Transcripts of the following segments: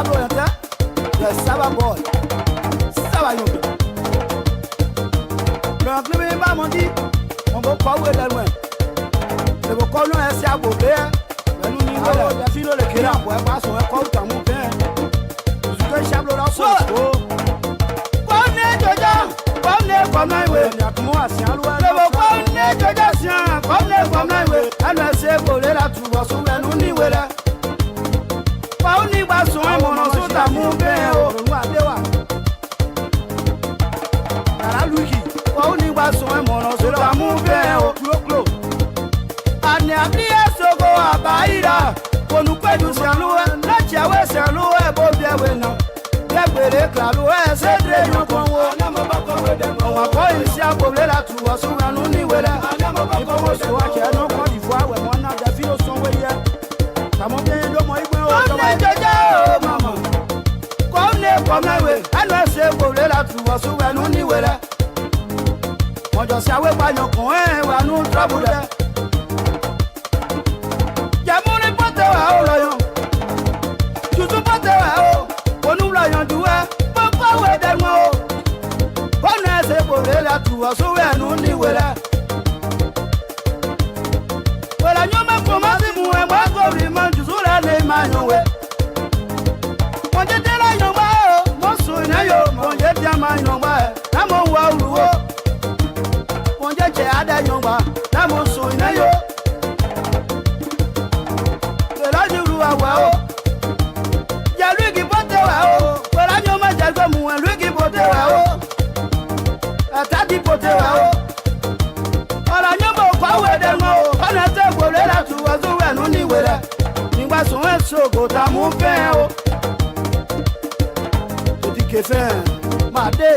Sablo yanta. The Saba boy. Saba yo. Le club ba mon dit. On va pas où est loin. Le boko no ese abobé. Nous ni voilà. La filo le kira pour pas son ko ta mon père. Je Sablo la so. Bonne jojo. Bonne comme highway. Yakmo asian lo. Le boko ne jojo sian. Comme highway. Ana se bolé la tu wa so nous ni voilà. Pa oni gba so e mo no so ta mu be o nu adewa ara luki pa oni gba so e mo no so ta mu be o klo ani abi esogo abaira konu pedu se anu e na chewe se anu e bo bi ewe na be gbere klalu e se dre yon kon wo na mo ba ko we dem wa ko isi agbole la tu wo so anu ni wele na mo ba ko we so wa che no ko divo awe mo na da fi lo son we ye tamo bien do mo igbe o mama come highway and I say go let out to us when no ni wele mo jo se awe pa yan kan wa nu trouble there ya mo ni pote wa o lo yan tutu pote wa o onu lo yan duwe mo ko we de mo o na say go let out to us when no ni wele wala nyoma ko ma si mu e mo ko ri man ju so la le ma yan we Monje tela yongba o, mo so na yo, monje tiama yongba, na mo wa uluwo. Monje che ada yongba, na mo so na yo. Tela juru awa o. Ya lui ki pote wa o, wala nyoma jago mu, lui ki pote wa o. Ata di pote wa o. Wala nyoma kwa we de mo, kana te go le la tu wa zo we no ni we la. Nigba so en so go ta mu fe o. Madé,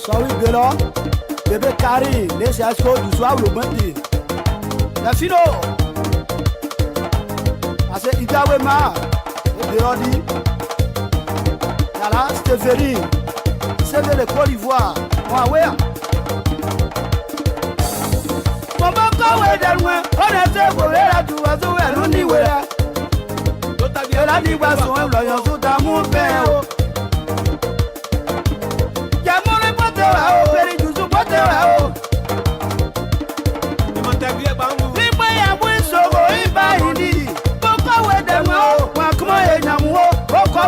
sorry Belo, bébé Kari, les asco du soir le lundi. La fino, assez Itawe ma, et Béodi, Yala, Stéphanie, c'est de l'école d'Ivoire, moi ouais. Mon bon ouais de loin, on était pour la douazo et l'uni ouais. Et la divason, l'oyon sous ta mon père.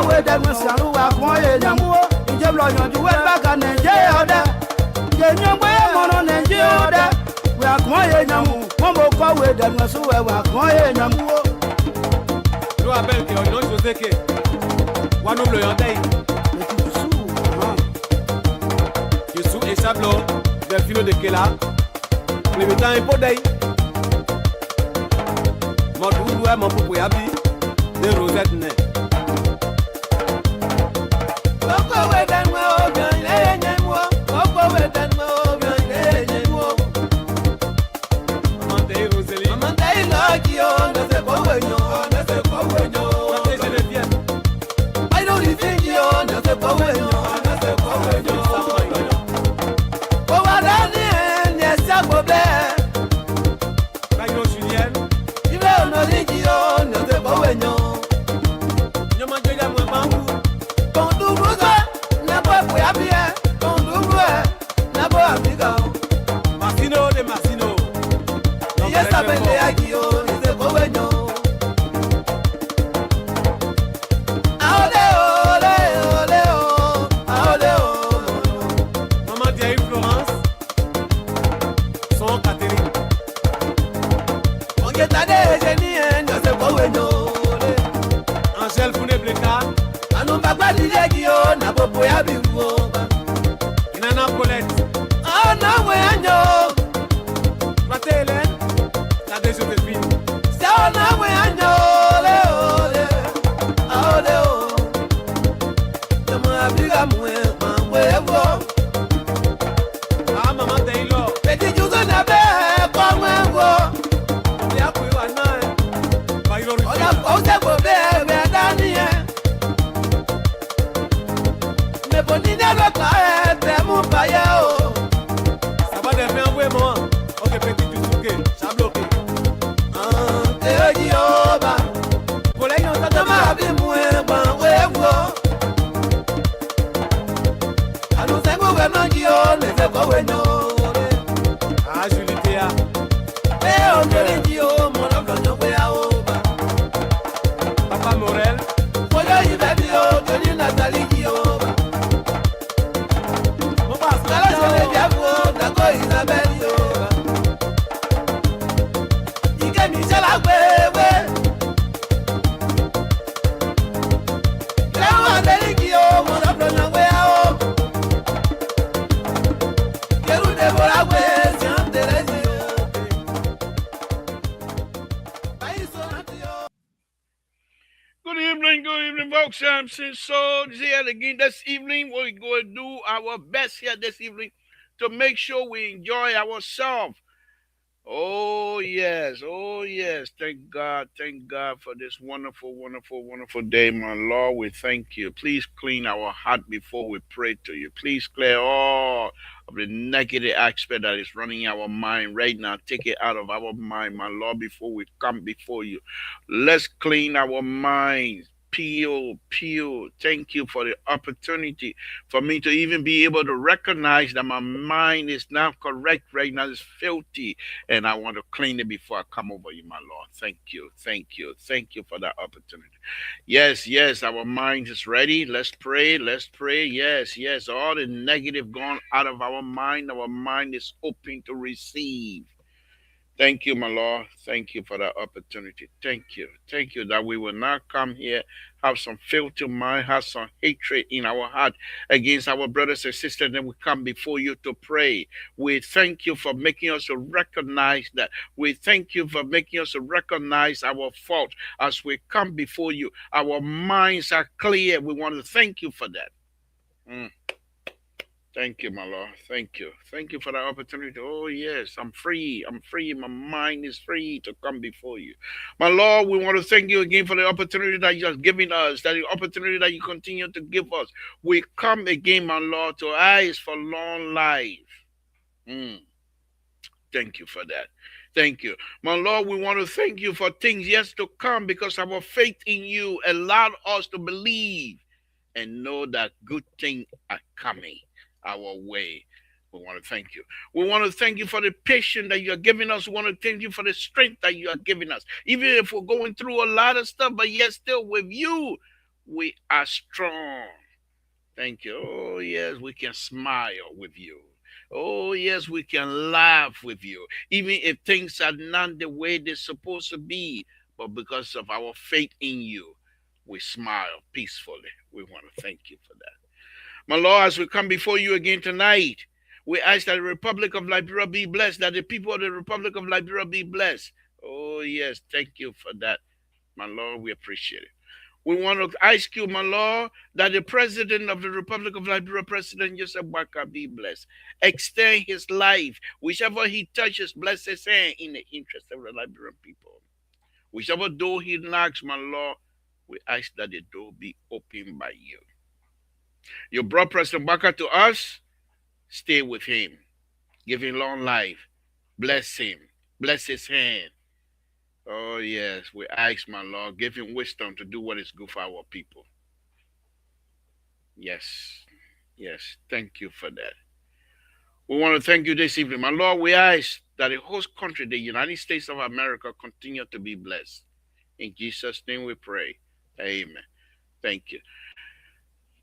We dem salu wa kon ye nyamu ije blo yanju we ba ka Nigeria oda ye nyogbe mo no Nigeria oda we kon ye nyamu mo mo ko we dem so we wa kon ye nyamu lo appelle que on José que wa no blo yandai Yesu et Sablo de filo de Kela le metan un peu dai mo du wa mo popo ya bi de Rosette ne Collègue, on t'a demandé, moi, mi ṣe lágbèwé. Lẹ́wọ̀n àtẹ̀ríkì o, mo lọ́dọ̀ yàn pé a o. Kérú dèbò lágbè, sí ń tẹ̀lé sí o. Báyìí sọ láti o. Good evening, folks. Samson Swords here again this evening. We're going to do our best here this evening to make sure we enjoy ourselves. Oh, yes. Oh, yes. Thank God. Thank God for this wonderful, wonderful, wonderful day, my Lord. We thank you. Please clean our heart before we pray to you. Please clear all of the negative aspect that is running our mind right now. Take it out of our mind, my Lord, before we come before you. Let's clean our minds. Peel. Thank you for the opportunity for me to even be able to recognize that my mind is not correct right now. It's filthy. And I want to clean it before I come over you, my Lord. Thank you. Thank you. Thank you for that opportunity. Yes, our mind is ready. Let's pray. Let's pray. Yes. All the negative gone out of our mind. Our mind is open to receive. Thank you, my Lord. Thank you for that opportunity. Thank you. Thank you that we will not come here, have some filthy mind, have some hatred in our heart against our brothers and sisters, and we come before you to pray. We thank you for making us to recognize that. We thank you for making us to recognize our fault as we come before you. Our minds are clear. We want to thank you for that. Mm. Thank you, my Lord. Thank you. Thank you for the opportunity. Oh, yes, I'm free. I'm free. My mind is free to come before you. My Lord, we want to thank you again for the opportunity that you have given us, that the opportunity that you continue to give us. We come again, my Lord, to ask for long life. Mm. Thank you for that. Thank you. My Lord, we want to thank you for things yet to come because our faith in you allowed us to believe and know that good things are coming our way. We want to thank you. We want to thank you for the patience that you are giving us. We want to thank you for the strength that you are giving us. Even if we're going through a lot of stuff, but yet still with you, we are strong. Thank you. Oh, yes, we can smile with you. Oh, yes, we can laugh with you. Even if things are not the way they're supposed to be, but because of our faith in you, we smile peacefully. We want to thank you for that. My Lord, as we come before you again tonight, we ask that the Republic of Liberia be blessed, that the people of the Republic of Liberia be blessed. Oh, yes, thank you for that. My Lord, we appreciate it. We want to ask you, my Lord, that the President of the Republic of Liberia, President Joseph Baka, be blessed. Extend his life. Whichever he touches, bless his hand in the interest of the Liberian people. Whichever door he knocks, my Lord, we ask that the door be opened by you. You brought President Baka to us. Stay with him. Give him long life. Bless him. Bless his hand. Oh, yes. We ask, my Lord, give him wisdom to do what is good for our people. Yes. Thank you for that. We want to thank you this evening. My Lord, we ask that the host country, the United States of America, continue to be blessed. In Jesus' name we pray. Amen. Thank you.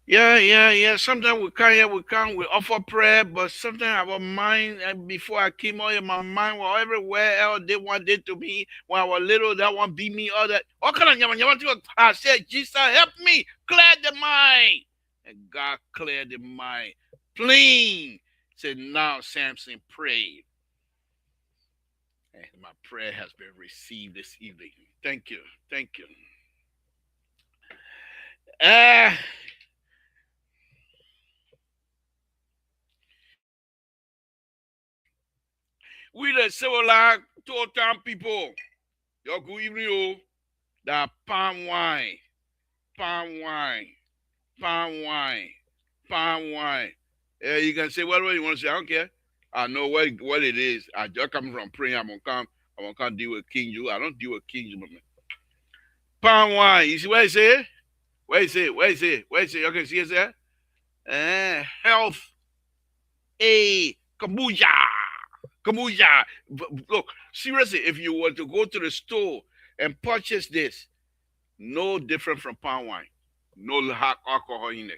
Yeah. Sometimes we offer prayer, but sometimes our mind, and before I came out in my mind, was everywhere else they wanted to be. When I was little, that one beat me, all that. What kind of yaman? I said, Jesus, help me clear the mind. And God cleared the mind. Clean. Said, now Samson prayed. And my prayer has been received this evening. Thank you. Ah. We the civilized two-time people. Yo, good evening, yo. That palm wine. Yeah, you can say whatever you want to say. I don't care. I know what it is. I just come from praying. I'm gonna come deal with King Jew. I don't deal with King Jew, man. Palm wine. You see what I say? Where is it? Okay, see it there? Health. A kabuja. Look, seriously, if you were to go to the store and purchase this, no different from palm wine. No hot alcohol in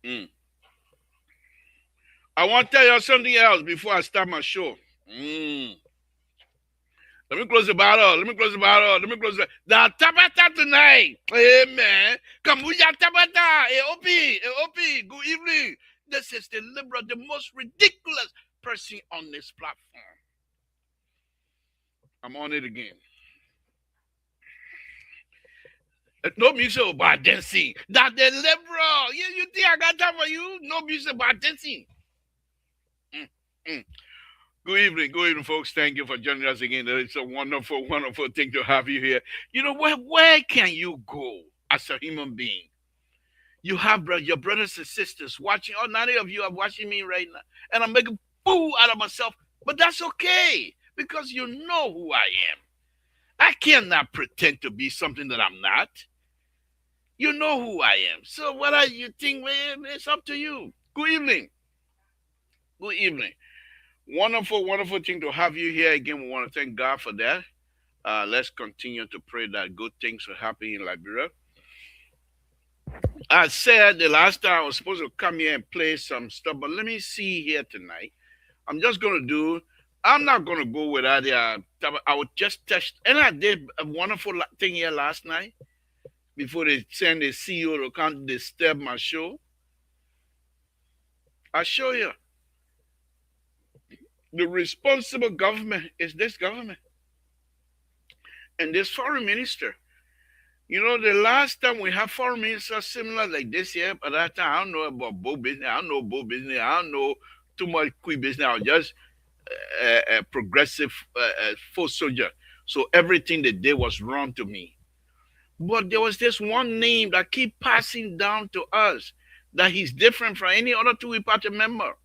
it. I want to tell you something else before I start my show. Mm. Let me close the bottle. Let me close the bottle. Let me close the Tabata tonight. Amen. Kamuya Tabata. AOP. Good evening. This is the liberal, the most ridiculous person on this platform. I'm on it again. No music about dancing. That the liberal. You think I got time for you? No music about dancing. Mm. Good evening, folks. Thank you for joining us again. It's a wonderful, wonderful thing to have you here. You know, where can you go as a human being? You have your brothers and sisters watching. Oh, 90 of you are watching me right now. And I'm making a fool out of myself. But that's okay because you know who I am. I cannot pretend to be something that I'm not. You know who I am. So whether you think, man, it's up to you. Good evening. Good evening. Wonderful, wonderful thing to have you here again. We want to thank God for that. Let's continue to pray that good things will happen in Liberia. I said the last time I was supposed to come here and play some stuff, but let me see here tonight. I'm just going to do, I'm not going to go without I would just test, and I did a wonderful thing here last night before they send the CEO to come disturb my show. I'll show you. The responsible government is this government and this foreign minister. You know, the last time we have foreign minister similar like this here, but that time I don't know about Bo business. I don't know Bo business. I don't know too much quick business. I was just a progressive foot soldier. So everything they did was wrong to me. But there was this one name that keep passing down to us that he's different from any other two party member.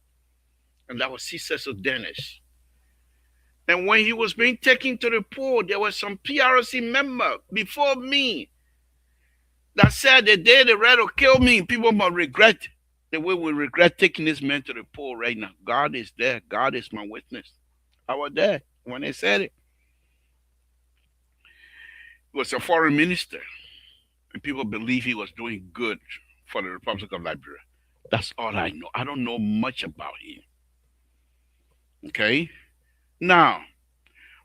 And that was Cecil Dennis. And when he was being taken to the poll, there was some PRC member before me that said the day they ready to kill me, people must regret the way we regret taking this man to the poll right now. God is there. God is my witness. I was there when they said it. He was a foreign minister. And people believe he was doing good for the Republic of Liberia. That's all I know. I don't know much about him. Okay? Now,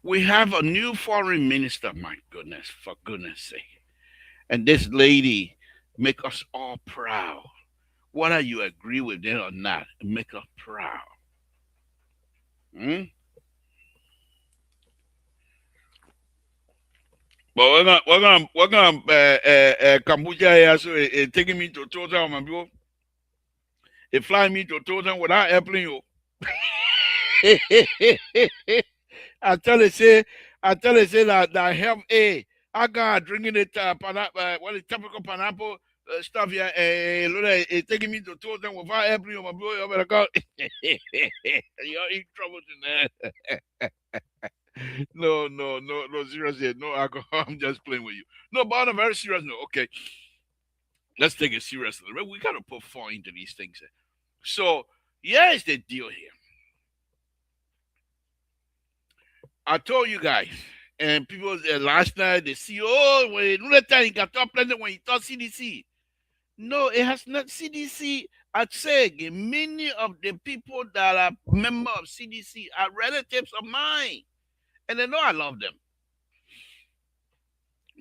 we have a new foreign minister, my goodness, for goodness sake. And this lady make us all proud. Whether you agree with it or not, make us proud. Hmm? But we're gonna Cambodia here, so it taking me to Total, my people. It flying me to Total without airplane, yo. I tell you say that help I got drinking it what is typical pineapple stuff here it taking me to Total without airplane, my boy. You better go. You're in trouble tonight. No, seriously, no alcohol. I'm just playing with you. No, but on a very serious note, okay. Let's take it seriously. We gotta put fun into these things. So, here's the deal here. I told you guys, and people last night they see, oh, when time he got top planet when he thought CDC. No, it has not CDC. I'd say again, many of the people that are members of CDC are relatives of mine. And they know I love them.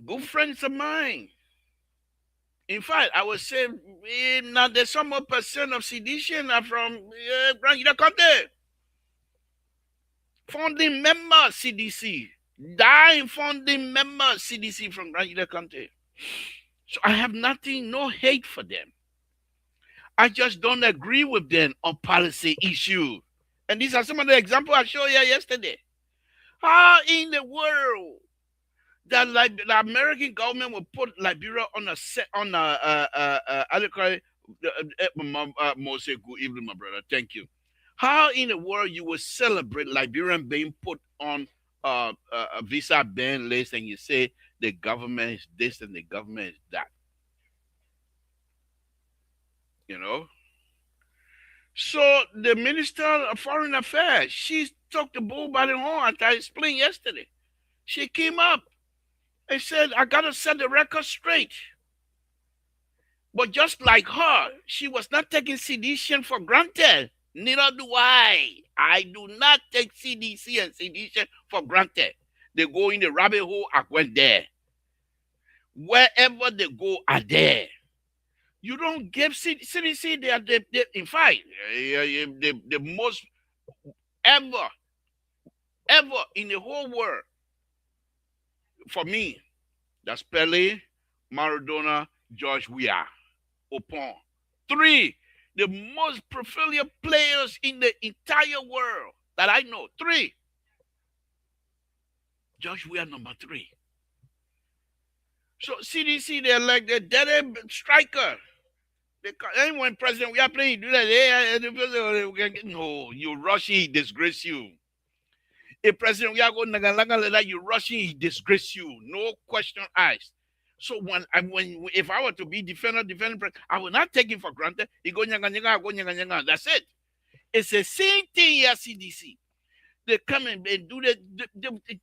Good friends of mine. In fact, I would say now there's some more percent of sedition are from Grand Country. Founding member CDC. Dying founding member CDC from Grand Country. So I have nothing, no hate for them. I just don't agree with them on policy issues. And these are some of the examples I showed you yesterday. How in the world that the American government will put Liberia on a Mose, good evening, my brother. Thank you. How in the world you will celebrate Liberian being put on a visa ban list and you say the government is this and the government is that? You know? So the Minister of Foreign Affairs, she took the bull by the horn, as I explained yesterday. She came up and said, I got to set the record straight. But just like her, she was not taking sedition for granted. Neither do I. I do not take CDC and CDC for granted. They go in the rabbit hole, I went there. Wherever they go, are there. You don't give CDC, they are in fact, the most ever in the whole world. For me, that's Pele, Maradona, George Weah, Opon. 3, the most prolific players in the entire world that I know. 3. George Weah, number 3. So CDC, they're like the dead striker. And when President we are playing, do that. No, you rushing, he disgrace you. If President we are going that, you rushing, he disgrace you. No question asked. So if I were to be defending, I will not take him for granted. He go nyanga. That's it. It's the same thing here, CDC. They come and do the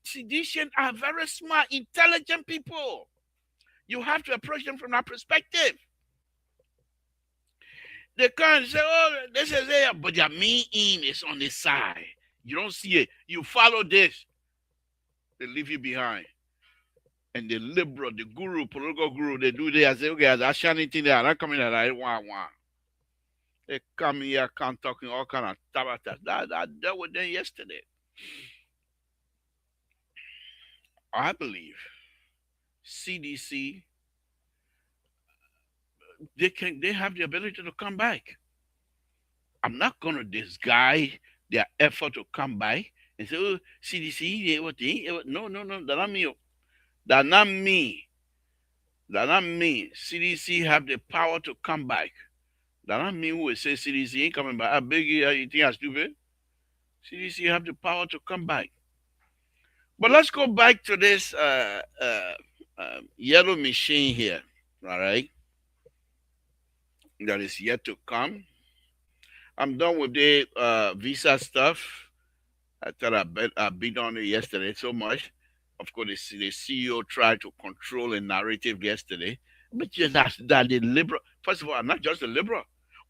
CDC are very smart, intelligent people. You have to approach them from that perspective. They can't say, oh, this is there, but their main aim is on the side. You don't see it. You follow this, they leave you behind. And the liberal, the guru, political guru, they do this. I say, okay, I shall anything there. I'm not coming there. I want. They come here, come talking all kind of tabata. I dealt with them yesterday. I believe CDC, they have the ability to come back. I'm not going to disguise their effort to come back and say, oh, CDC, no, that's not me. That's not me. That's not me. CDC have the power to come back. That's not me who will say CDC ain't coming back. I beg you think I'm stupid? CDC have the power to come back. But let's go back to this yellow machine here, all right? That is yet to come. I'm done with the visa stuff. I thought I beat on it yesterday so much. Of course, the CEO tried to control a narrative yesterday. But just that the liberal, first of all, I'm not just a liberal.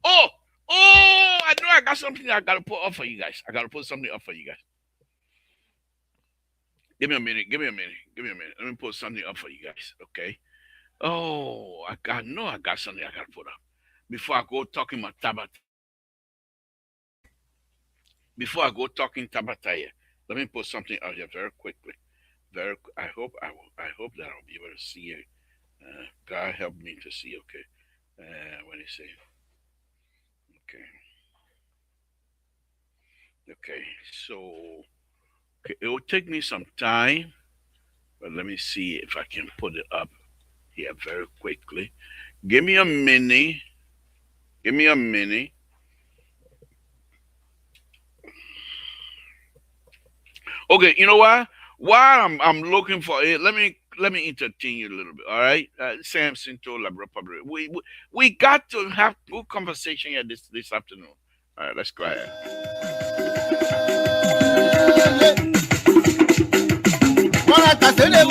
Oh, I know I got something I got to put up for you guys. I got to put something up for you guys. Give me a minute. Let me put something up for you guys, okay? Oh, I got something I got to put up. Before I go talking about Tabata. Before I go talking Tabata here, let me put something out here very quickly. I hope that I'll be able to see it. God help me to see, okay? What do you say? Okay, so it will take me some time, but let me see if I can put it up here very quickly. Give me a minute. Okay, you know what? While I'm looking for it, let me entertain you a little bit. All right, Samson told La Republic. We got to have good conversation here this afternoon. All right, let's go ahead. Para que se dé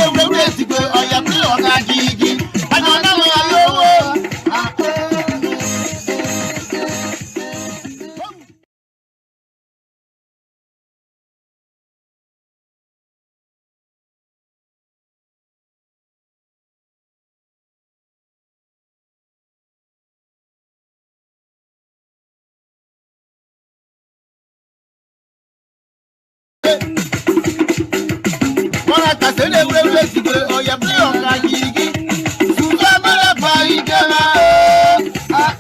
un sele wele sigwe oya bre oka gigi. Suga mara pa igema. Ah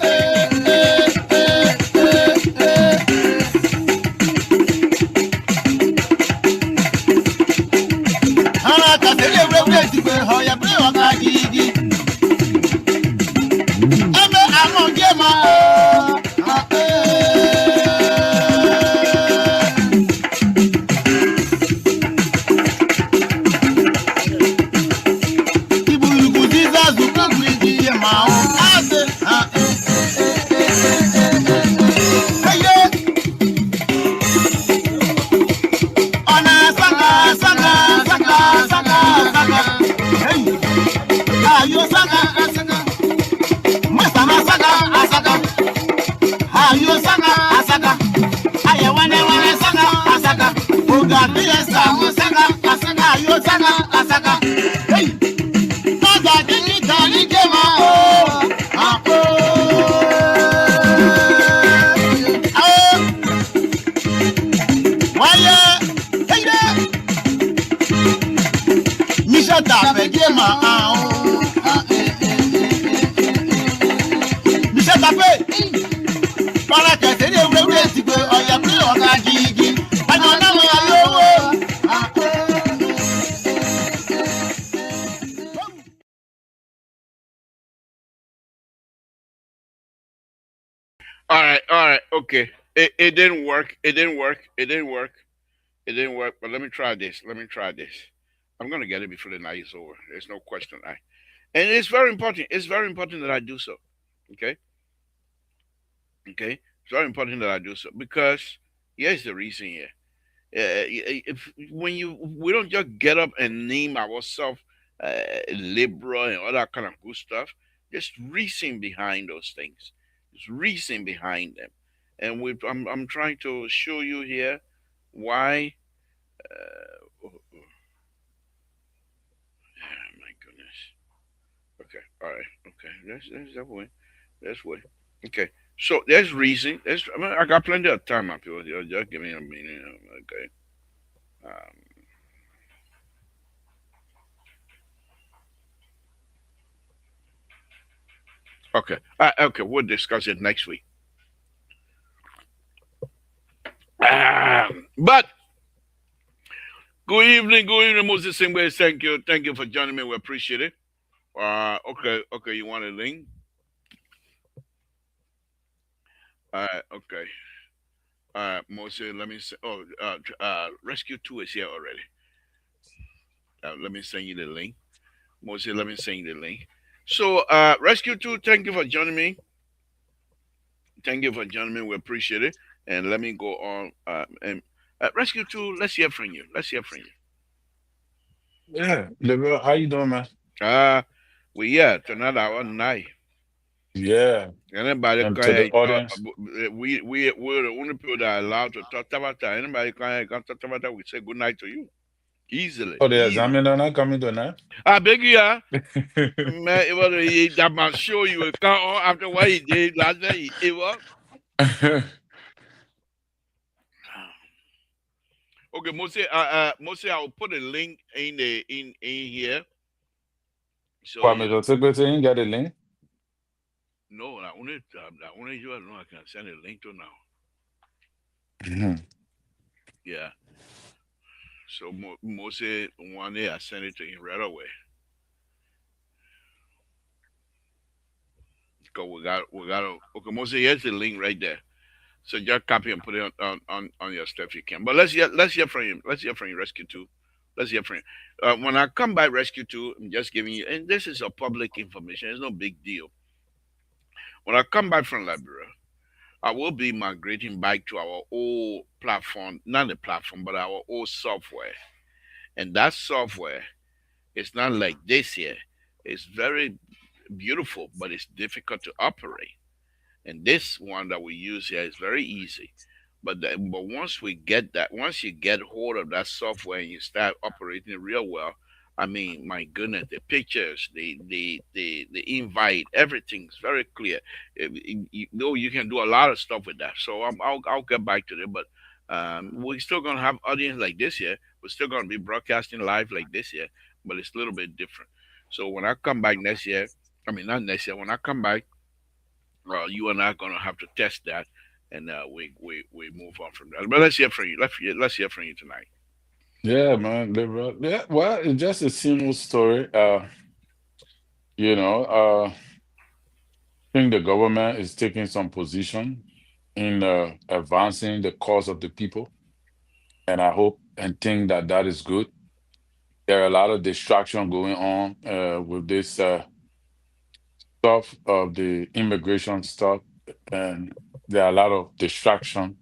Ara ka sele wele sigwe oya bre oka gigi. Ebe amon gema. All right, okay. It didn't work. It didn't work. It didn't work. It didn't work. But let me try this. Let me try this. I'm gonna get it before the night is over. There's no question. And it's very important. It's very important that I do so. Okay. Okay. It's very important that I do so because here's the reason here. If when you we don't just get up and name ourselves liberal and all that kind of good stuff. There's reason behind those things. There's reason behind them, and I'm trying to show you here why. Oh my goodness. Okay. All right. Okay. That's that way. That's way. Okay. So there's reason. I got plenty of time up here. Just give me a minute. Okay. Um, okay. Okay. We'll discuss it next week. But good evening, Moses Singway. Thank you for joining me. We appreciate it. Okay, okay. You want a link? Okay. Moses, let me say. Oh, Rescue Two is here already. Let me send you the link. Moses, let me send you the link. So, Rescue Two, thank you for joining me. Thank you for joining me. We appreciate it. And let me go on. And Rescue Two, let's hear from you. Let's hear from you. Yeah, Liberal, how you doing, man? Uh, we here tonight hour night. Yeah, Anybody and to the can audience. we're the only people that are allowed to talk about that. Anybody can talk about that. We say good night to you easily, Oh, the easy. examiner not coming tonight. I beg you, man. It was that man show you a count after what he did last night. It was okay. Mostly, I will put a link in the in here. So Kwame you Dotsekwe ain't got a link. know, I only you alone I can send a link to now. Mhm. Yeah. So Mostly one day I send it to him right away. Because we got okay. Mostly here's the link right there. So just copy and put it on your stuff you can. But let's hear from him. Let's hear from you, Rescue Two. Let's hear from you. When I come by Rescue Two, I'm just giving you, and this is a public information. It's no big deal. When I come back from Liberia, I will be migrating back to our old platform, not the platform, but our old software. And that software is not like this here. It's very beautiful, but it's difficult to operate. And this one that we use here is very easy. But once we get that, once you get hold of that software and you start operating it real well, I mean, my goodness, the pictures, the invite, everything's very clear. You know, you can do a lot of stuff with that. So I'll get back to it, but we're still gonna have audience like this here. We're still going to be broadcasting live like this year, but it's a little bit different. So when I come back next year, I mean not next year. When I come back, you and I are going to have to test that, and we move on from that. But let's hear from you. Let's hear from you tonight. Yeah, man. Yeah, well, it's just a simple story. You know, I think the government is taking some position in advancing the cause of the people, and I hope and think that that is good. There are a lot of distraction going on with this stuff of the immigration stuff, and there are a lot of distraction.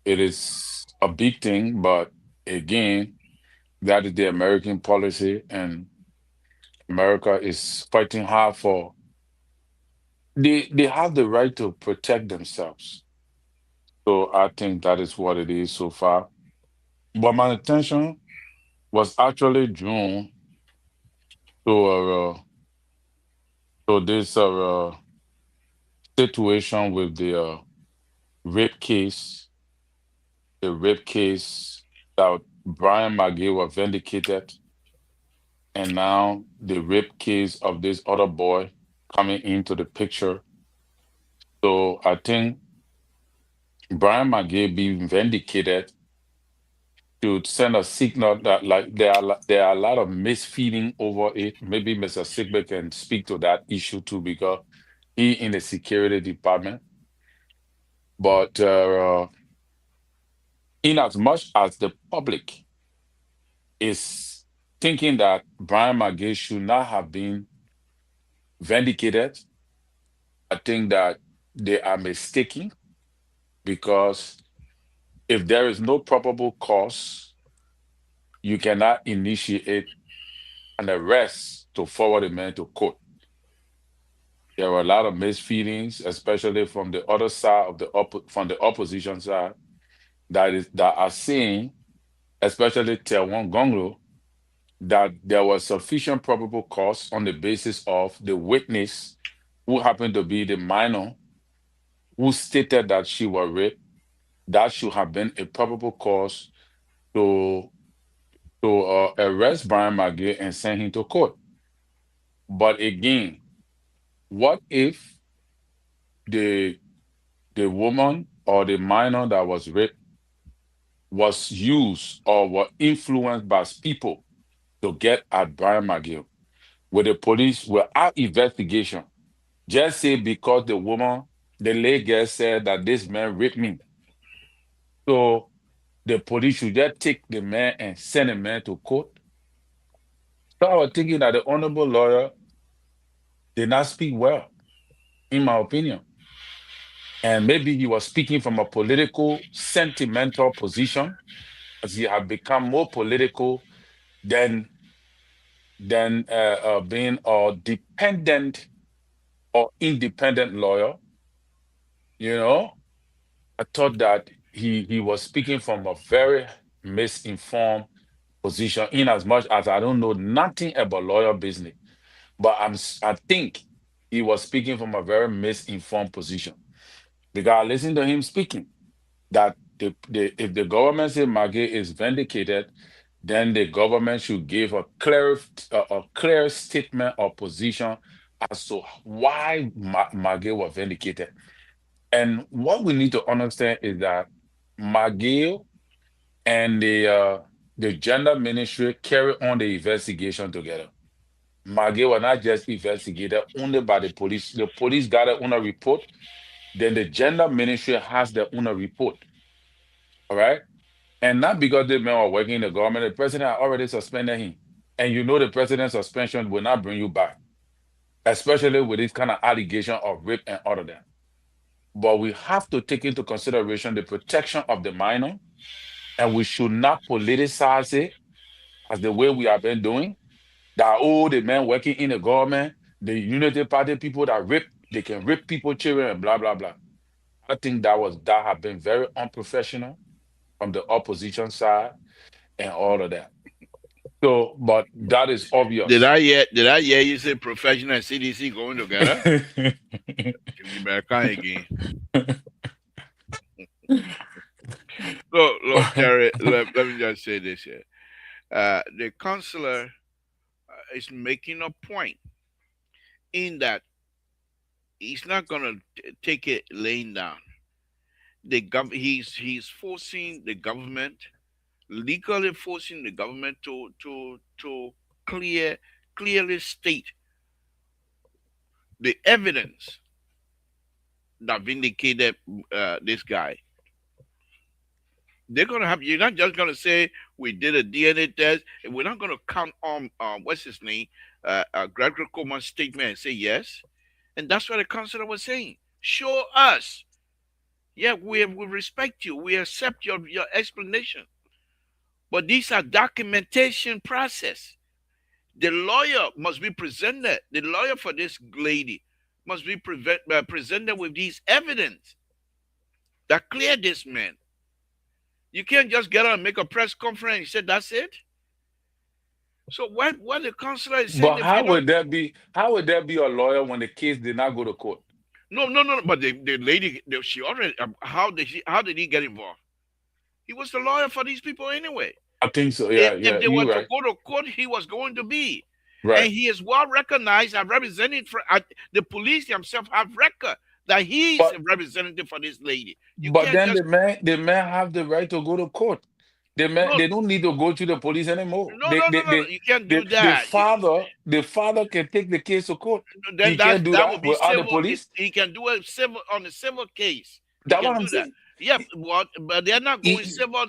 It is a big thing, but again, that is the American policy, and America is fighting hard for. They have the right to protect themselves. So I think that is what it is so far. But my attention was actually drawn to this situation with rape case, the rape case that Brian McGee was vindicated, and now the rape case of this other boy coming into the picture. So I think Brian McGee being vindicated to send a signal that like there are a lot of misfeeding over it. Maybe Mr. Sigbe can speak to that issue too because he in the security department. But in as much as the public is thinking that Brian McGee should not have been vindicated, I think that they are mistaken because if there is no probable cause, you cannot initiate an arrest to forward a man to court. There were a lot of misfeelings, especially from the other side of from the opposition side, that are saying, especially Terwon Gonglo, that there was sufficient probable cause on the basis of the witness who happened to be the minor who stated that she was raped. That should have been a probable cause to arrest Brian McGee and send him to court. But again, what if the woman or the minor that was raped was used or were influenced by people to get at Brian McGill? With the police, without investigation, just say because the woman, the lay girl said that this man raped me. So the police should just take the man and send the man to court. So I was thinking that the honorable lawyer did not speak well, in my opinion. And maybe he was speaking from a political, sentimental position, as he had become more political than being a dependent or independent lawyer. You know, I thought that he was speaking from a very misinformed position, in as much as I don't know nothing about lawyer business. But I think he was speaking from a very misinformed position because I listened to him speaking that if the government say Maggie is vindicated, then the government should give a clear statement or position as to why Maggie was vindicated. And what we need to understand is that McGill and the gender ministry carry on the investigation together. McGill was not just investigated only by the police. The police got it on a report. Then the gender ministry has their own report. All right. And not because the men were working in the government, the president had already suspended him. And you know the president's suspension will not bring you back, especially with this kind of allegation of rape and all of that. But we have to take into consideration the protection of the minor, and we should not politicize it as the way we have been doing. That oh, the men working in the government, the Unity Party people that rape, they can rape people, children, and blah blah blah. I think that have been very unprofessional from the opposition side and all of that. So, but that is Did obvious. I hear? Did I hear you say professional and CDC going together? You better come again. Look, Terry. Let me just say this here. The counselor is making a point in that he's not gonna take it laying down. He's forcing the government, legally forcing the government to clear clearly state the evidence that vindicated this guy. They're gonna have, you're not just gonna say we did a DNA test, and we're not gonna count on what's his name, Gregory Coleman's statement and say yes. And that's what the counselor was saying. Show us. Yeah, we respect you. We accept your explanation. But these are documentation process. The lawyer must be presented. The lawyer for this lady must be presented with these evidence that clear this man. You can't just get out and make a press conference and say that's it. So what the counselor is saying, But if you how don't, would that be? How would that be a lawyer when the case did not go to court? no. But the lady, she already, how did he get involved? He was the lawyer for these people anyway. I think so. Yeah, If yeah, they were you're to right. go to court, he was going to be. And Right. he is well recognized and represented for the police themselves have record that he is But a representative for this lady. You but can't then just the man have the right to go to court. The man no they don't need to go to the police anymore. no. You can't The, do the that. father the father can take the case to court. Then He can't do that would that be without the civil. police. He can do a civil on a civil case. He That's can what I'm do that. saying. Yeah, what? But they're not going He- civil.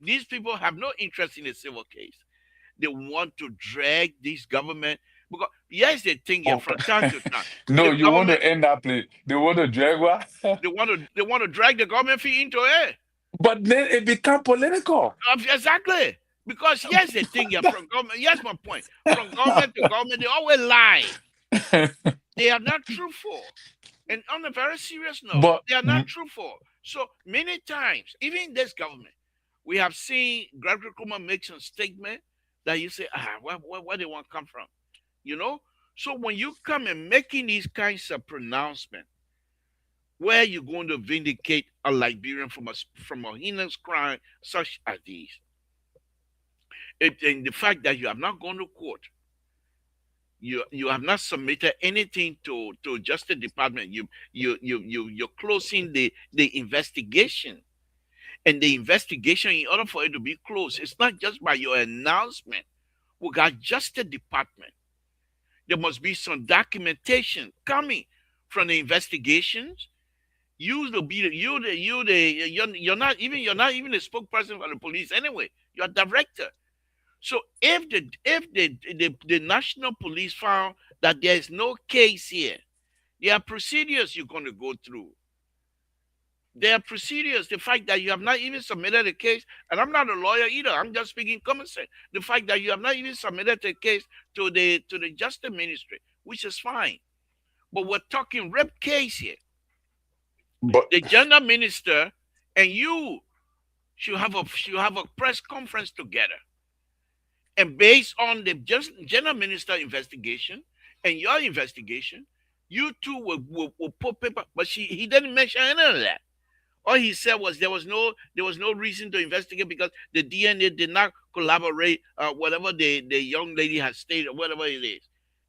These people have no interest in a civil case. They want to drag this government because yes, they think yeah oh, from time to time no, the you want government to end that place. They want to drag what? they want to drag the government feet into it. But then it become political. Exactly. Because yes, they think yeah from government. Yes, my point. From government to government, they always lie. They are not truthful. And on a very serious note, but they are not truthful. So many times, even in this government, we have seen Gregory Kuma make some statement that you say, where they want to come from? You know? So when you come and making these kinds of pronouncements, where you're going to vindicate a Liberian from a heinous crime such as these, and the fact that you have not gone to court, you have not submitted anything to Justice Department. You're closing the investigation, and the investigation, in order for it to be closed, it's not just by your announcement. We got Justice Department. There must be some documentation coming from the investigations. You to be the you're not even a spokesperson for the police anyway. You're a director. So if the national police found that there is no case here, there are procedures you're going to go through. There are procedures. The fact that you have not even submitted a case, and I'm not a lawyer either. I'm just speaking common sense. The fact that you have not even submitted a case to the Justice Ministry, which is fine, but we're talking rape case here. but The gender minister and you should have a press conference together, and based on the gender minister investigation and your investigation, you two will put paper. But he didn't mention any of that. All he said was there was no reason to investigate because the DNA did not collaborate. Whatever the young lady has stated, or whatever it is,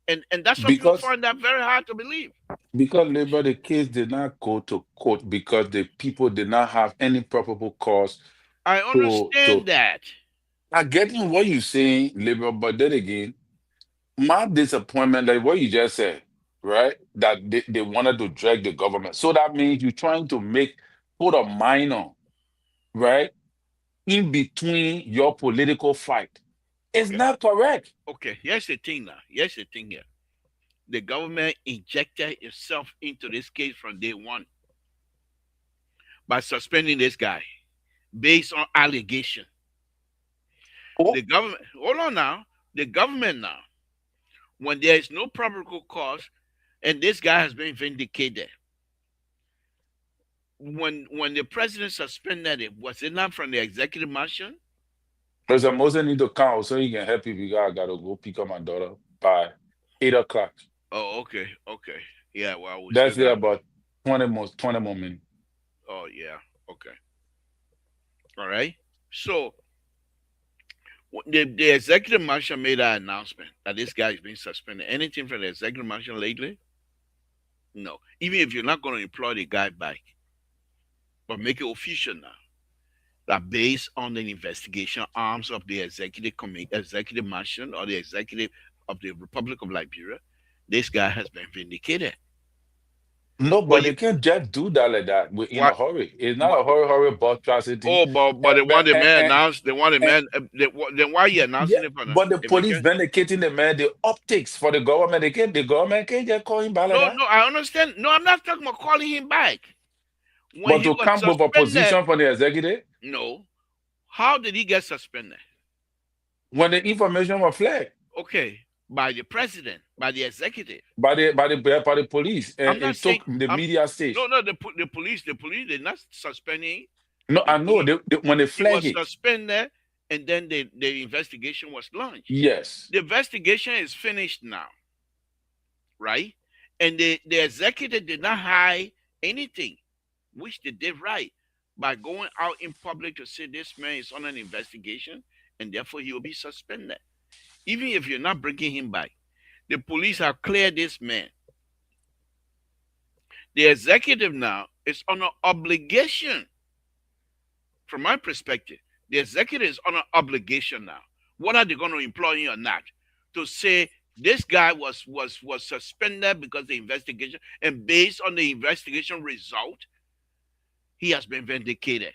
and that's what people because find that very hard to believe. because labor the case did not go to court because the people did not have any probable cause I to understand that. I getting what you're saying, labor, but then again, my disappointment, like what you just said, right? That they wanted to drag the government. So that means you're trying to put a minor, right, in between your political fight. It's Okay, not correct. okay. Here's the thing now. Here's the thing here. The government injected itself into this case from day one by suspending this guy based on allegation. Oh, The government, hold on now. The government now, when there is no probable cause and this guy has been vindicated, when the president suspended it, was it not from the executive mansion? President Moses need to count so he can help you because I gotta go pick up my daughter by 8 o'clock. Oh, okay, okay. Yeah, well, we still That's there got. about 20 more minutes. Oh, yeah, okay. All right. So The executive marshal made an announcement that this guy is being suspended. Anything from the executive marshal lately? No. Even if you're not going to employ the guy back, but make it official now that based on the investigation arms of the executive committee, executive marshal, or the executive of the Republic of Liberia, this guy has been vindicated. No, But but you they can't just do that like that in a what? hurry. It's not But a hurry boss tragedy. oh, but they want the And, man announced. They want the and man. Then why are you yeah, announcing it for the but the police eviction? vindicating the man, the optics for the government, the government can't just call him back like No, that. no, I understand. No, I'm not talking about calling him back. When But he to was come with a suspended, position from the executive, no. How did he get suspended? when the information was flagged Okay, by the president, by the executive. by the police, I'm and not it saying. took the I'm media no, stage. no. The police did not suspend him. No, I know He when they he flag was it. suspended, and then the investigation was launched. Yes. The investigation is finished now, right? And the executive did not hide anything, which they did right by going out in public to say this man is on an investigation and therefore he will be suspended. Even if you're not bringing him back, the police have cleared this man. The executive now is on an obligation. From my perspective, the executive is on an obligation now. What are they going to employ him or not? To say this guy was suspended because of the investigation, and based on the investigation result, he has been vindicated.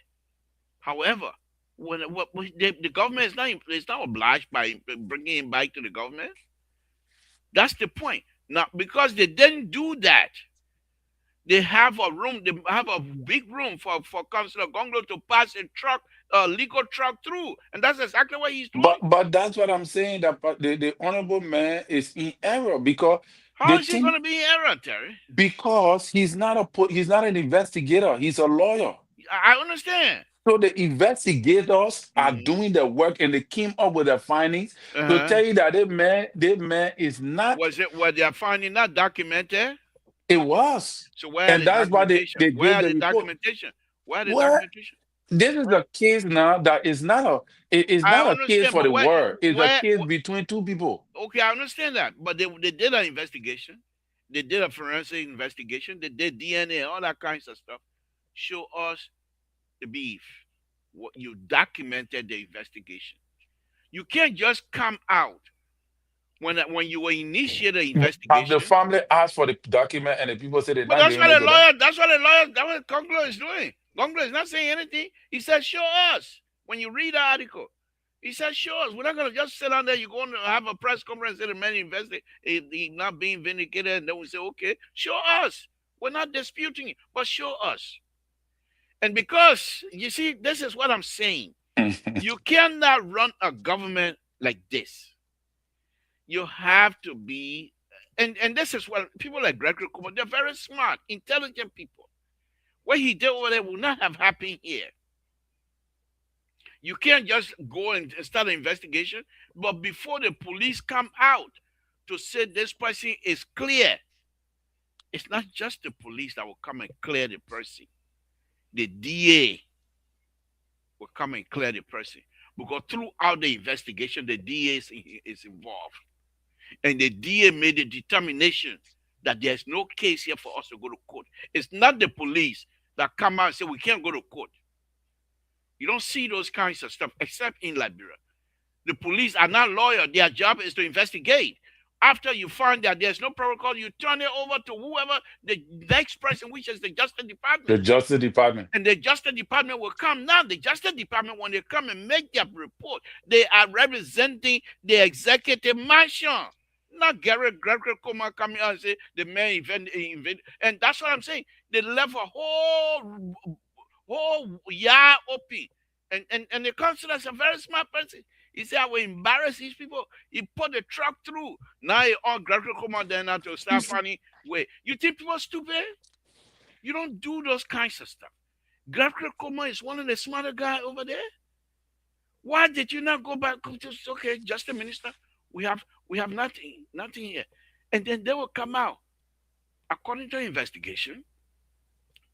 However, the government is not obliged by bringing him back to the government. That's the point. Now, because they didn't do that, they have a room. They have a big room for Councillor Gonglo to pass a legal truck through, and that's exactly what he's doing. But that's what I'm saying. That the honorable man is in error because How the is he going thing to be in error, Terry? because he's not an investigator. He's a lawyer. I understand. So the investigators are Mm-hmm. doing the work and they came up with the findings to Uh-huh. tell you that that man is not. Was they are finding that documented? It was, So where are and the that's why they, documentation? they Where gave are the the report. documentation? Where are the Well, documentation? this is Where? a case now that is not it is I not a case understand, for but the world. It's a where case between two people. okay, I understand that. But they did an investigation. They did a forensic investigation. They did DNA, all that kinds of stuff. Show us the beef. What you documented the investigation. You can't just come out when you were initiated the Have the investigation. family asked for the document and the people say they're But not that's giving what it the to them? lawyer, that's what Gonglo is doing. Gonglo is not saying anything. He said, show us. When you read the article, he said, show us. We're not going to just sit down there. You're going to have a press conference and the man investigate. He's not being vindicated. And then we say, okay, show us. We're not disputing it, but show us. And because, you see, this is what I'm saying. You cannot run a government like this. You have to be, and this is what people like Gregory Kuma, they're very smart, intelligent people. What he did over there will not have happened here. You can't just go and start an investigation, but before the police come out to say this person is clear, it's not just the police that will come and clear the person. The DA will come and clear the person. Because throughout the investigation, the DA is involved. And the DA made a determination that there's no case here for us to go to court. It's not the police that come out and say we can't go to court. You don't see those kinds of stuff except in Liberia. The police are not lawyers. Their job is to investigate. After you find that there's no protocol, you turn it over to whoever the next person, which is the Justice The Department. Justice Department. And the Justice Department will come. Now, the Justice Department, when they come and make their report, they are representing the executive mansion. Not Gregory Kuma coming out and say the man invent. And that's what I'm saying. They left a whole yard open. And the councilor is a very smart person. He said, I will embarrass these people. He put the truck through. Now he on Gregory Kuma there now to start finding way. You think people are stupid? You don't do those kinds of stuff. Gregory Kuma is one of the smarter guys over there. Why did you not go back? Just okay, just a minister. We have nothing here. And then they will come out. According to the investigation,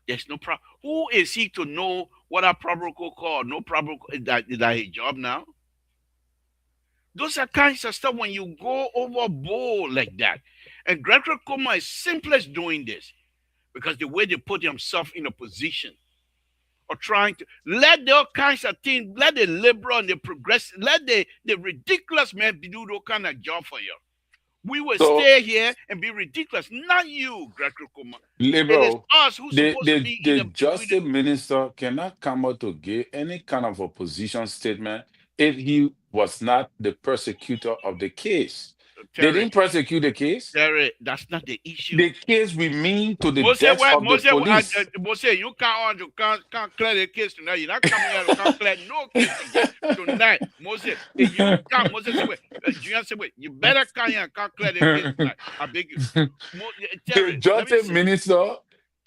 there's no problem. Who is he to know what a probable call, no probable that is his job now? Those are kinds of stuff when you go overboard like that. And Gregory Coma is simplest doing this because the way they put themselves in a position or trying to let all kinds of things, let the liberal and the progressive, let the ridiculous man do those kind of job for you. We will So, stay here and be ridiculous, not you, Gregory Coma. It is liberal, us who's supposed to be in the the with the justice minister cannot come out to give any kind of opposition statement if he was not the persecutor of the case. They Terry. didn't prosecute the case. Terry, that's not the issue. The case remain to the Mose, death what of the Mose, police. Mose, you can't clear the case tonight. You're not coming here to can't clear no case again tonight. Mose, if you can't, Mose say wait, Junior say wait, you better come here and can't clear the case tonight. I beg you. The Terry, let me justice say, minister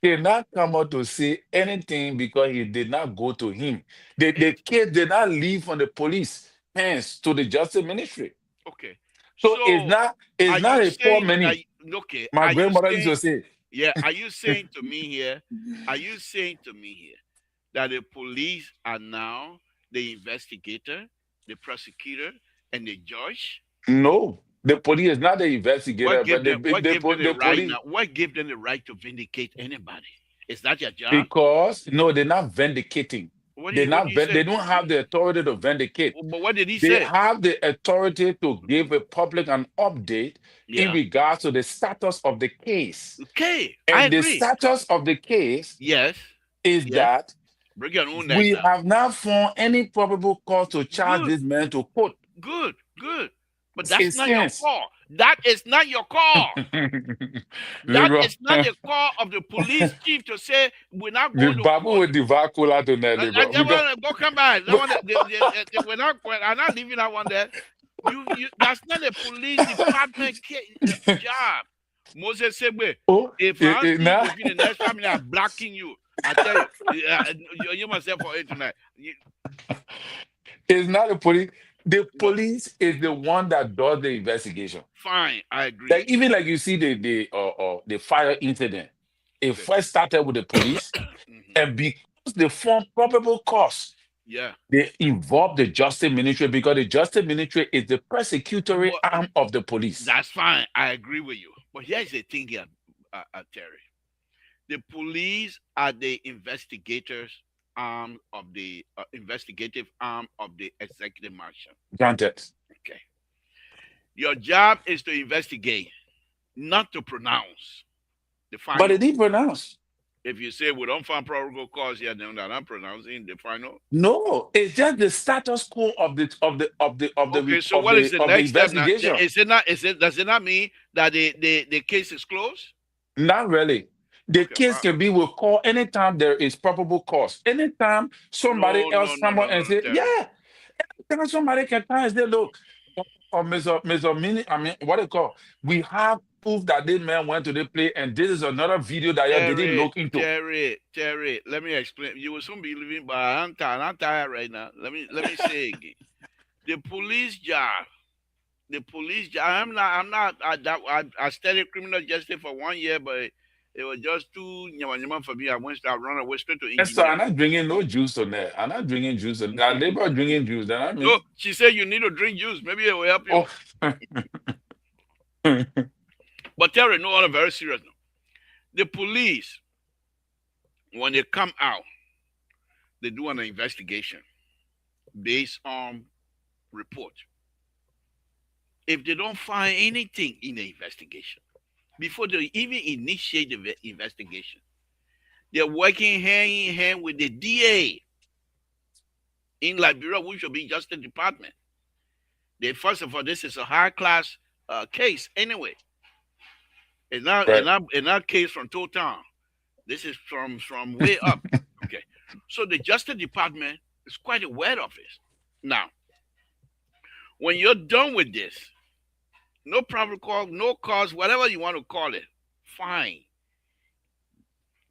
cannot come out to say anything because he did not go to him. The it, case did not leave from the police hands to the justice ministry. okay. So So it's are you not a poor saying money. okay? My Are you grandmother used saying to say, yeah? Are you saying to me here? Are you saying to me here that the police are now the investigator, the prosecutor, and the judge? no, the police is not the What investigator, but gave them what gave them the the right police, now? What gave them the right to vindicate anybody? Is that your job? because no, they're not vindicating. What do you say? They don't have the authority to vindicate. But what did he They say? have the authority to give the public an update in Yeah. regards to the status of the case. Okay, I And the agree. status of the case Yes. is Yes. that Bring your own neck we now. have not found any probable cause to charge Good. this man to court. Good. But It that's not your stands. call. That is not your call. That Liberal. is not the call of the police chief to say we're not The going to Babu court. with the Vakula tonight, liberal. That Because one, go come back. That one, I'm not leaving that one there. That's not a police department job. Moses said, "Wait, oh, if I see you now within the next family, I'm blocking you." I tell you myself for it tonight. it's not the police. The police is the one that does the investigation. Fine, I agree. Like even like you see the fire incident, it Okay. first started with the police, Mhm. and because they form probable cause, Yeah. they involve the justice ministry because the justice ministry is the persecutory But arm of the police. that's fine. I agree with you. But here's the thing here, Terry. The police are the investigators arm of the investigative arm of the executive marshal. Granted. Okay. Your job is to investigate, not to pronounce the final. But it didn't pronounce. If you say we don't find probable cause here, then I'm pronouncing the final. No, it's just the status quo of the Okay, so what is the next step now? investigation. Does it not mean that the case is closed? Not really. The Okay, case can be will call anytime there is probable cause. Anytime somebody else come up and say, Terry. yeah, anytime somebody can come and say, look, or Mr. Mini, I mean, what they call, we have proof that this man went to the play, and this is another video that you didn't look into. Terry, let me explain. You will soon be leaving, but I'm tired right now. Let me say again. The police job. I'm not. I studied criminal justice for 1 year, but it was just too for me. I run away straight to And so engineering. I'm not drinking no juice on there. I'm not drinking juice on that. Labor drinking juice. Then I mean, No, she said you need to drink juice. Maybe it will help you. oh. But Terry, no, on a very serious note. The police, when they come out, they do an investigation based on report. If they don't find anything in the investigation, before they even initiate the investigation, they're working hand in hand with the DA in Liberia, which should be Justice Department. First of all, this is a high class case anyway. It's not case from Town. This is from way up. Okay, so the Justice Department is quite aware of this. Now, when you're done with this, no probable cause, no cause, whatever you want to call it, fine.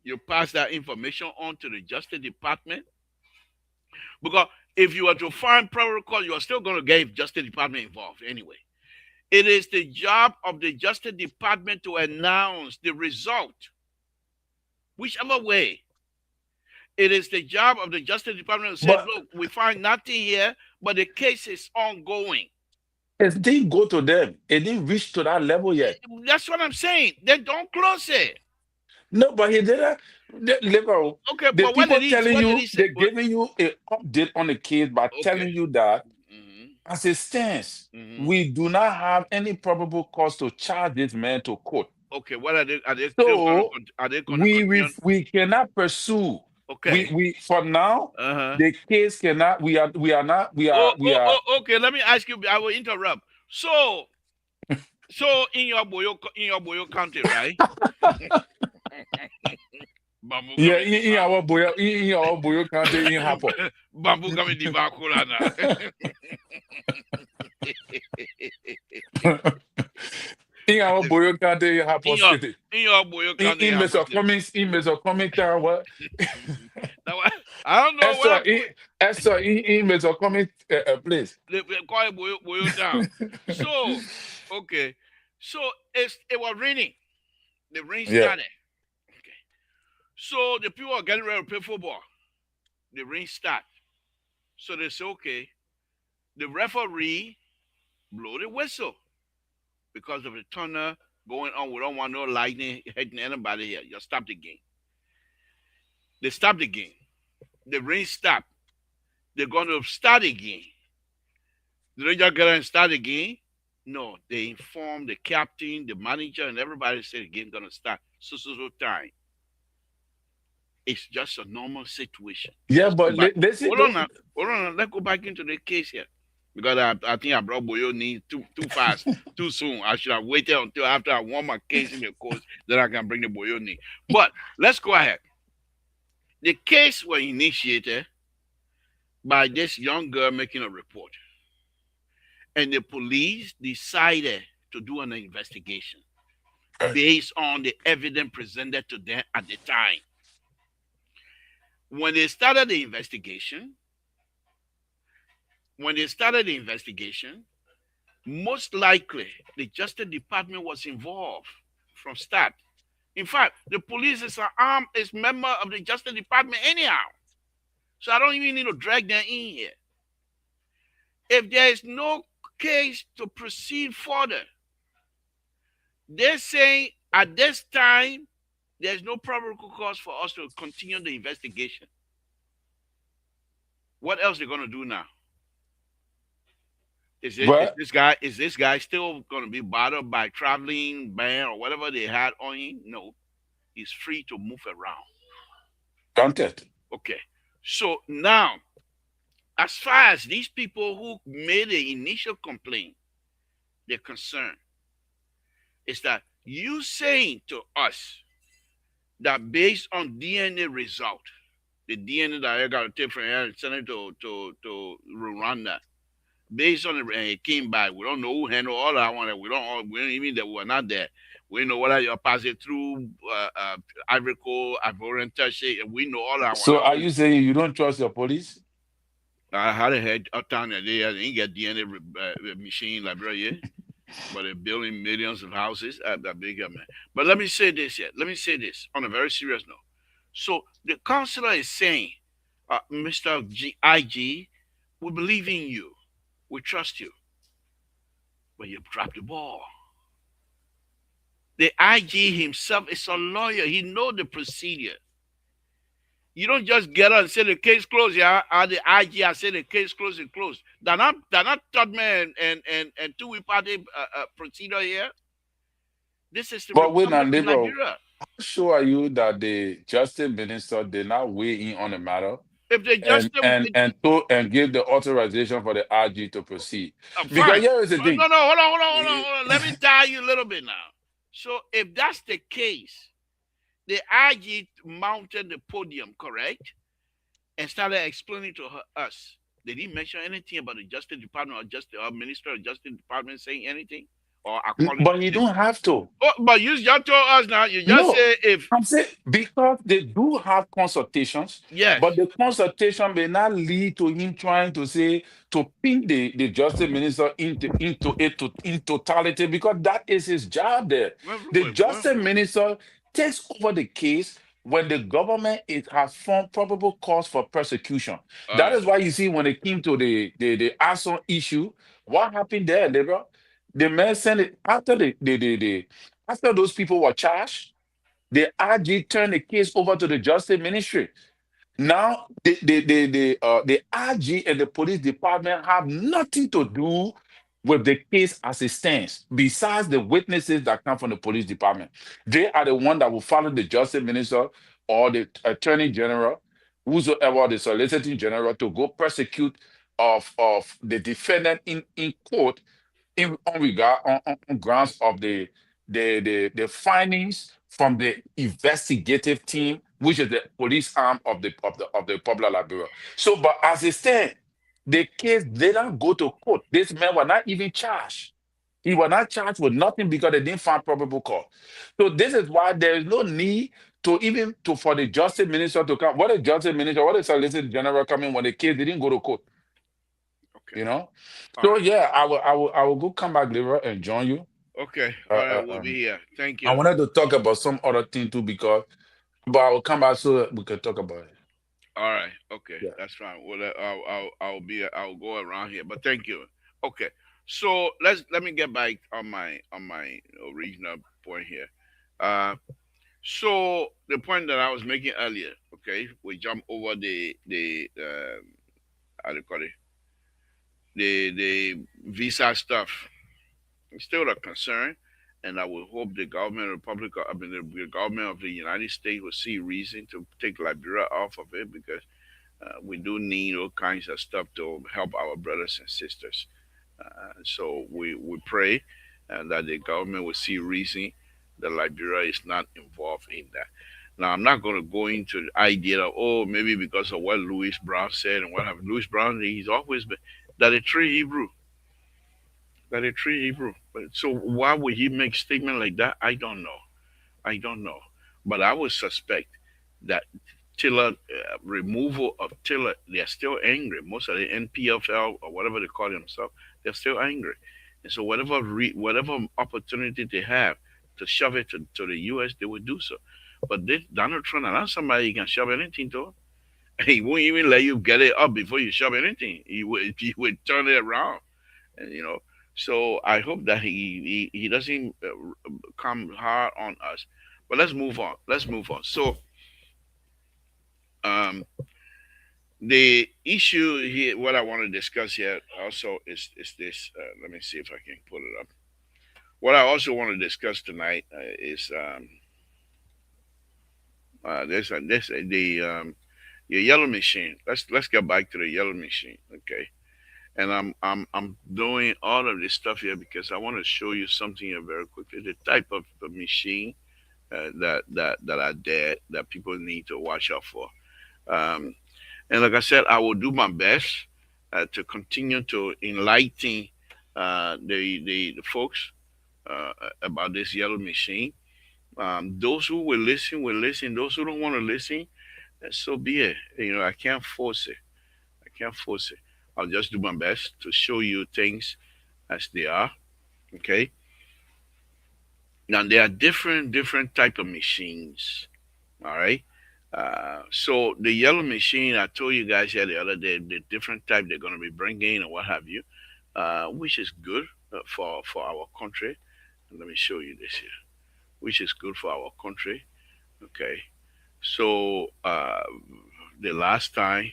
You pass that information on to the Justice Department. Because if you are to find probable cause, you are still going to get Justice Department involved anyway. It is the job of the Justice Department to announce the result, whichever way. It is the job of the Justice Department to say, look, we find nothing here, but the case is ongoing. It didn't go to them. It didn't reach to that level yet. That's what I'm saying. Then don't close it. No, but he didn't. Liberal, Okay, the but what people did he? telling What did you, he say? they're giving you an update on the case by Okay. telling you that, Mm-hmm. as it stands, Mm-hmm. we do not have any probable cause to charge this man to court. Okay. What are they? Are they still gonna? So Are they gonna continue? we cannot pursue. Okay. We for now Uh huh. the case cannot. We are not. Okay. Let me ask you. I will interrupt. So in your Boyo County, right? Bamboo Yeah, coming in our boy country in happen. Bamboo coming di bakula na. In our boy country in happen city. In your Boyo County, In Mr. Coming what? I don't know what Esther in Mr. Coming place. they call it Boyo Town. So okay, so it was raining. The rain Yeah. started. Okay, so the people are getting ready to play football. The rain started. So they say, okay, the referee blow the whistle because of the tunnel going on. We don't want no lightning hitting anybody here. Just stop the game. They stopped the game. The rain stopped. They're going to start again. Did they just get and start again? No, they informed the captain, the manager, and everybody said the game's gonna start so time. It's just a normal situation. Yeah, but listen. Hold on now. Let's go back into the case here. Because I think I brought Boyoni too fast, too soon. I should have waited until after I won my case in the court, then I can bring the Boyoni. But let's go ahead. The case was initiated by this young girl making a report. And the police decided to do an investigation based on the evidence presented to them at the time. When they started the investigation, most likely the Justice Department was involved from start. In fact, the police is member of the Justice Department anyhow. So I don't even need to drag them in here. If there is no case to proceed further, they're saying at this time there's no probable cause for us to continue the investigation. What else are they going to do now? Is this guy still going to be bothered by traveling ban or whatever they had on him? No, he's free to move around. Granted. Okay, so now, as far as these people who made the initial complaint, they're concerned, is that you saying to us that based on DNA result, the DNA that I got to take from here and send it to Rwanda, based on it came back. We don't know who handled all that one. We don't even that we're not there. We know whether you're passing through Ivory Coast, Ivorian Touchy, and we know all that. So are you saying you don't trust your police? I had a head uptown there. They didn't get DNA machine like yeah, but they're building millions of houses. That big man. But let me say this here. Let me say this on a very serious note. So the counselor is saying, Mr. IG, we believe in you. We trust you. But you dropped the ball. The IG himself is a lawyer. He knows the procedure. You don't just get up and say the case closed. Yeah, the IG I say the case closed and closed. They're not Todman and two party procedure here. This is the Republic of Nigeria. How sure are you that the justice minister did not weigh in on the matter? If they just and give the authorization for the RG to proceed. Because here is the thing. No, hold on. Let me tell you a little bit now. So if that's the case, the RG mounted the podium, correct? And started explaining to us. They didn't mention anything about the Justice Department or Minister of Justice Department saying anything? But you don't have to. Oh, but you just told us now. You just say if I'm saying because they do have consultations. Yes. But the consultation may not lead to him trying to say to pin the justice minister in totality because that is his job there. The justice minister takes over the case when the government has found probable cause for persecution. All That right. is why you see when it came to the arson issue, what happened there, Deborah? The man sent it after after those people were charged, the RG turned the case over to the Justice Ministry. Now, the RG and the police department have nothing to do with the case as it stands, besides the witnesses that come from the police department. They are the one that will follow the justice minister or the attorney general, whosoever the solicitor general, to go persecute of the defendant in court on regard on grounds of the findings from the investigative team, which is the police arm of the public library. So, but as it stands, the case didn't go to court. This man was not even charged. He was not charged with nothing because they didn't find probable cause. So this is why there is no need to even to for the justice minister to come. What the justice minister, what the solicitor general coming when the case didn't go to court? Okay. You know. All So right. yeah, I will go come back later and join you. Okay. Uh, All uh, right. We'll be um, here. Thank I you. wanted to talk about some other thing too because, but I will come back so that we can talk about it. All right. Okay. Yeah. That's fine. Well, I'll be. I'll go around here. But thank you. Okay. So let me get back on my original point here. Uh, so the point that I was making earlier. Okay, we jump over the how do you call it, the visa stuff. It's still a concern, and I would hope the government, Republic, I mean the government of the United States will see reason to take Liberia off of it because we do need all kinds of stuff to help our brothers and sisters. So we pray that the government will see reason that Liberia is not involved in that. Now, I'm not going to go into the idea of, oh, maybe because of what Louis Brown said and what happened. Louis Brown, he's always been that a tree Hebrew, that a tree Hebrew. But so why would he make statement like that? I don't know. I don't know. But I would suspect that Tiller removal of Tiller, they're still angry. Most of the NPFL or whatever they call themselves, they're still angry. And so whatever opportunity they have to shove it to the U.S., they would do so. But this, Donald Trump, not somebody you can shove anything to. He won't even let you get it up before you shove anything. He would turn it around, and So I hope that he doesn't come hard on us. But let's move on. Let's move on. So um, the issue here, what I want to discuss here also is this. Let me see if I can pull it up. What I also want to discuss tonight is the yellow machine. Let's get back to the yellow machine, okay? And I'm doing all of this stuff here because I want to show you something here very quickly. The type of machine that are there that people need to watch out for. Um, and like I said, I will do my best to continue to enlighten the folks about this yellow machine. Those who will listen will listen. Those who don't want to listen, so be it. I can't force it. I can't force it. I'll just do my best to show you things as they are. Okay. Now there are different type of machines. All right. So the yellow machine, I told you guys here the other day, the different type they're going to be bringing and what have you, which is good for our country. And let me show you this here, which is good for our country. Okay. So the last time,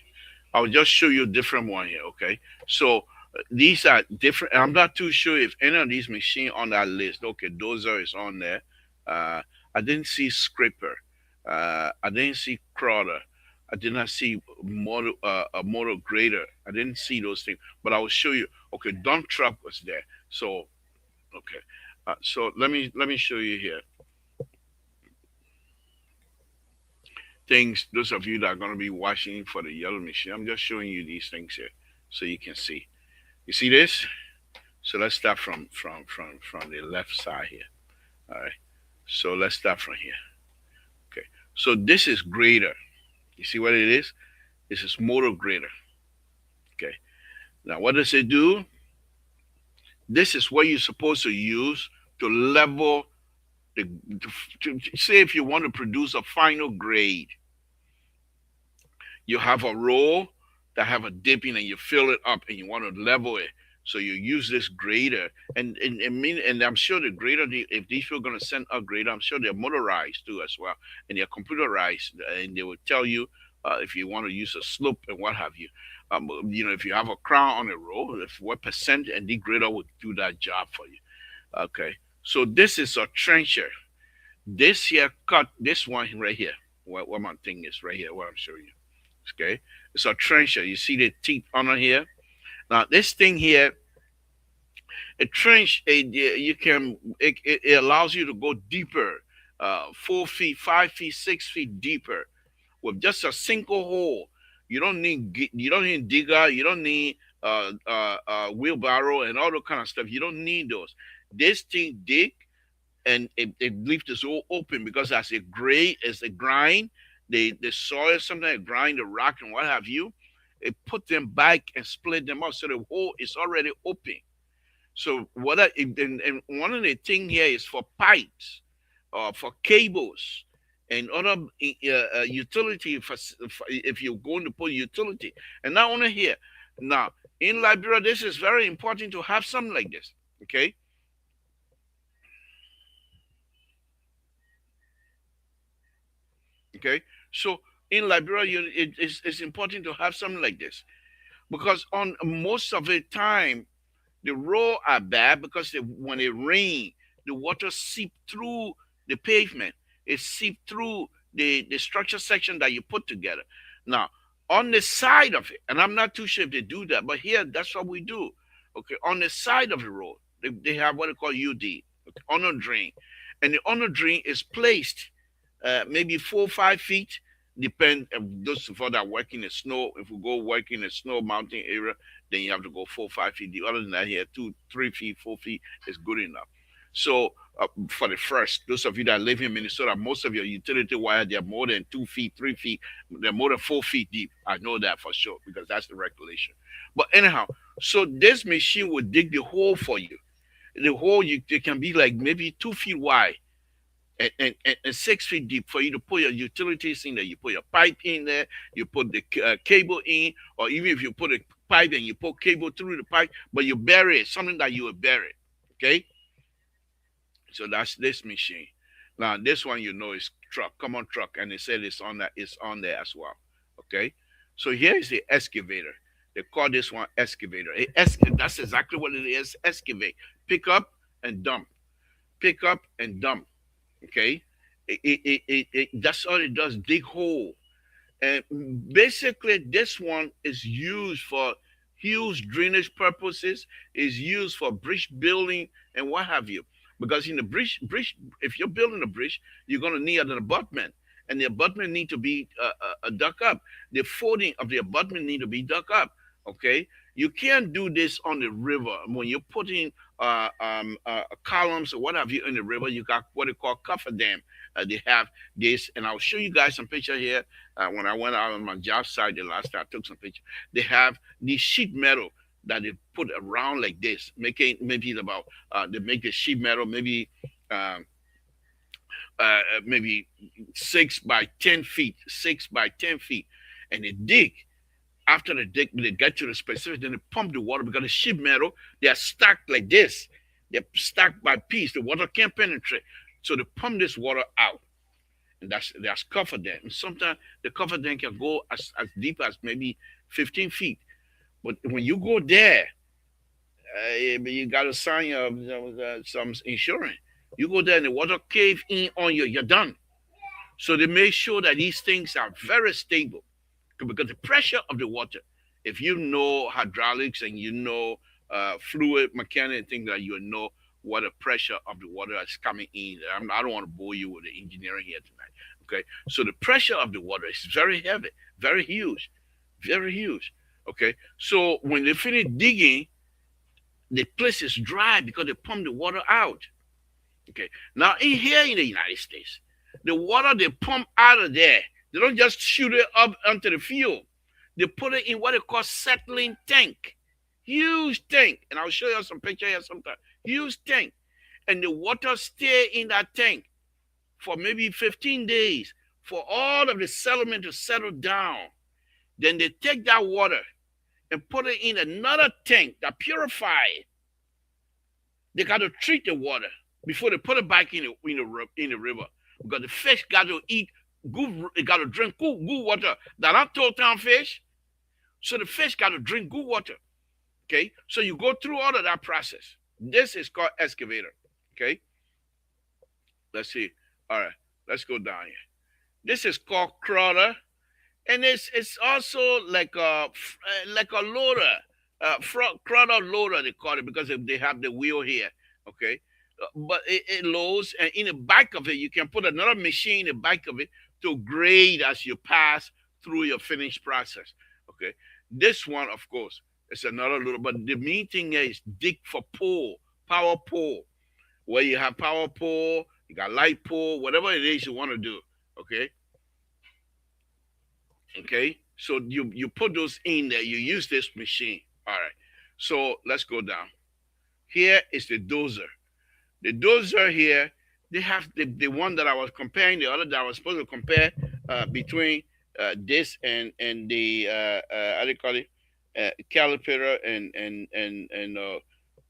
I'll just show you a different one here. Okay. So these are different. I'm not too sure if any of these machine on that list. Okay, Dozer is on there. I didn't see Scraper. I didn't see Crowder. I did not see a motor grader. I didn't see those things, but I will show you. Okay, dump truck was there. So okay, so let me show you here things. Those of you that are going to be watching for the yellow machine, I'm just showing you these things here so you can see. You see this? So let's start from the left side here. All right. So let's start from here. Okay. So this is grader. You see what it is? This is motor grader. Okay. Now what does it do? This is what you're supposed to use to level The, say if you want to produce a final grade, you have a roll that have a dipping and you fill it up and you want to level it. So you use this grader and I'm sure the grader, if these people are going to send a grader, I'm sure they're motorized too as well, and they're computerized, and they will tell you if you want to use a slope and what have you. If you have a crown on a roll, if what percent, and the grader will do that job for you. Okay, so this is a trencher. This here cut this one right here. What my thing is right here. What I'm showing you. Okay, it's a trencher. You see the teeth under here. Now this thing here, a trench, you can it allows you to go deeper, 4 feet, 5 feet, 6 feet deeper with just a single hole. You don't need digger. You don't need wheelbarrow and all that kind of stuff. You don't need those. This thing dig and it leaves this all open because as a grind, the soil sometimes grind the rock and what have you, it put them back and split them up so the hole is already open. So and one of the thing here is for pipes, for cables, and other utility if you're going to put utility, and not only here. Now in Liberia, this is very important to have something like this. Okay, okay. So in Liberia, it's important to have something like this because on most of the time the roads are bad because when it rains, the water seep through the pavement. It seep through the structure section that you put together. Now, on the side of it, and I'm not too sure if they do that, but here that's what we do. Okay, on the side of the road, they have what they call UD, okay, under drain, and the under drain is placed maybe 4 or 5 feet. Depend if those of us that work in the snow. If we go work in the snow mountain area, then you have to go 4 or 5 feet. The other than that, here 2, 3 feet, 4 feet is good enough. So for the first, those of you that live in Minnesota, most of your utility wire they're more than 2 feet, 3 feet. They're more than 4 feet deep. I know that for sure because that's the regulation. But anyhow, so this machine will dig the hole for you. The hole it can be like maybe 2 feet wide and 6 feet deep for you to put your utilities in there. You put your pipe in there, you put the cable in, or even if you put a pipe and you put cable through the pipe, but you bury it, something that you will bury. Okay? So that's this machine. Now this one is truck, common truck, and they said it's on there as well. Okay? So here is the excavator. They call this one excavator. That's exactly what it is. Excavate. Pick up and dump. Pick up and dump. Okay, that's all it does, dig hole. And basically this one is used for huge drainage purposes, is used for bridge building and what have you, because in the bridge if you're building a bridge, you're going to need an abutment, and the abutment need to be dug up. The footing of the abutment need to be dug up. Okay, you can't do this on the river. When you're putting columns or what have you in the river, you got what they call cover dam. They have this, and I'll show you guys some picture here. When I went out on my job site the last time, I took some picture. They have these sheet metal that they put around like this, making maybe about they make the sheet metal maybe 6 by 10 feet, 6 by 10 feet, and they dig. After they get to the specific, then they pump the water because the sheet metal, they are stacked like this. They're stacked by piece. The water can't penetrate. So they pump this water out. And that's cover dam. And sometimes the cover dam can go as deep as maybe 15 feet. But when you go there, you got to sign some insurance. You go there and the water cave in on you, you're done. So they make sure that these things are very stable because the pressure of the water, if you know hydraulics and you know fluid mechanics and things like you know what the pressure of the water is coming in. I don't want to bore you with the engineering here tonight. Okay, so the pressure of the water is very heavy, very huge, very huge. Okay, so when they finish digging, the place is dry because they pump the water out. Okay, now here in the United States, the water they pump out of there, they don't just shoot it up onto the field. They put it in what they call settling tank. Huge tank. And I'll show you some picture here sometime. Huge tank. and the water stay in that tank for maybe 15 days for all of the sediment to settle down. Then they take that water and put it in another tank that purify it. They got to treat the water before they put it back in the river, because the fish got to eat good. They got to drink good water. That are total fish, so the fish got to drink good water. Okay, so you go through all of that process. This is called excavator. Okay, let's see. All right, let's go down here. This is called crawler, and it's also like a loader, crawler loader they call it, because they have the wheel here. Okay, but it loads, and in the back of it you can put another machine in the back of it to grade as you pass through your finished process. Okay, this one of course is another loader, but the main thing is dig for pole, power pole, where you have power pole, you got light pole, whatever it is you want to do. Okay. Okay. So you put those in there. You use this machine. All right. So let's go down. Here is the dozer. The dozer here, they have the one that I was comparing, the other that I was supposed to compare between this and the how do you call it, caliper and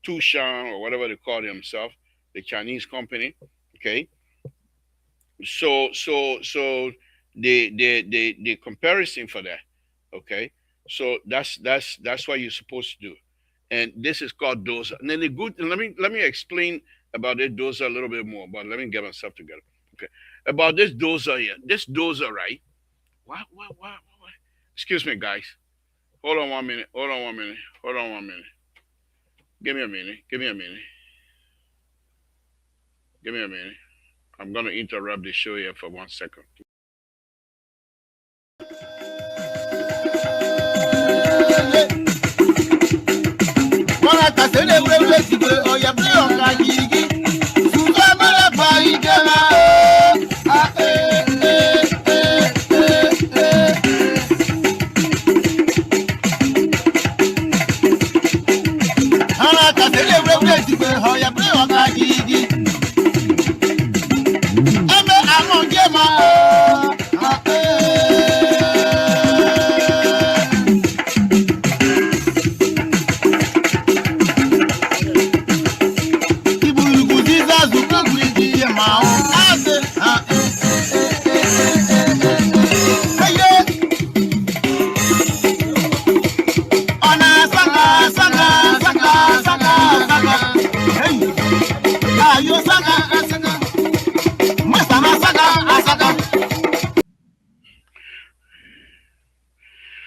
Tushan or whatever they call themselves, the Chinese company. Okay. So the comparison for that. Okay. So that's what you're supposed to do. And this is called dozer. And then the good, let me explain about this dozer a little bit more, but let me get myself together. Okay. About this dozer here. This dozer, right? What? Excuse me, guys. Hold on 1 minute. Hold on 1 minute. Hold on 1 minute. Give me a minute. Give me a minute. Give me a minute. I'm gonna interrupt the show here for 1 second.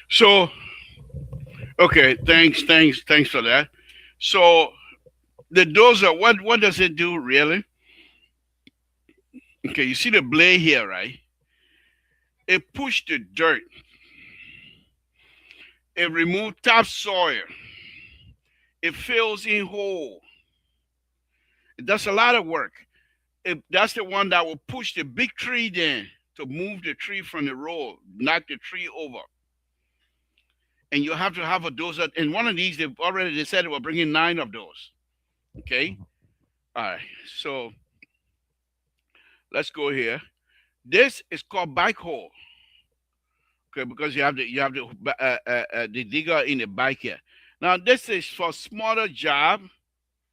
So, okay, thanks for that. So, the dozer, what does it do really? Okay, you see the blade here, right? It pushes the dirt. It removes topsoil. It fills in hole. It does a lot of work. That's the one that will push the big tree then to move the tree from the road, knock the tree over. And you have to have a dozer. And one of these, they said they were bringing 9 of those. Okay. All right. So let's go here. This is called bike hole. Okay, because you have the digger in the bike here. Now this is for smaller job.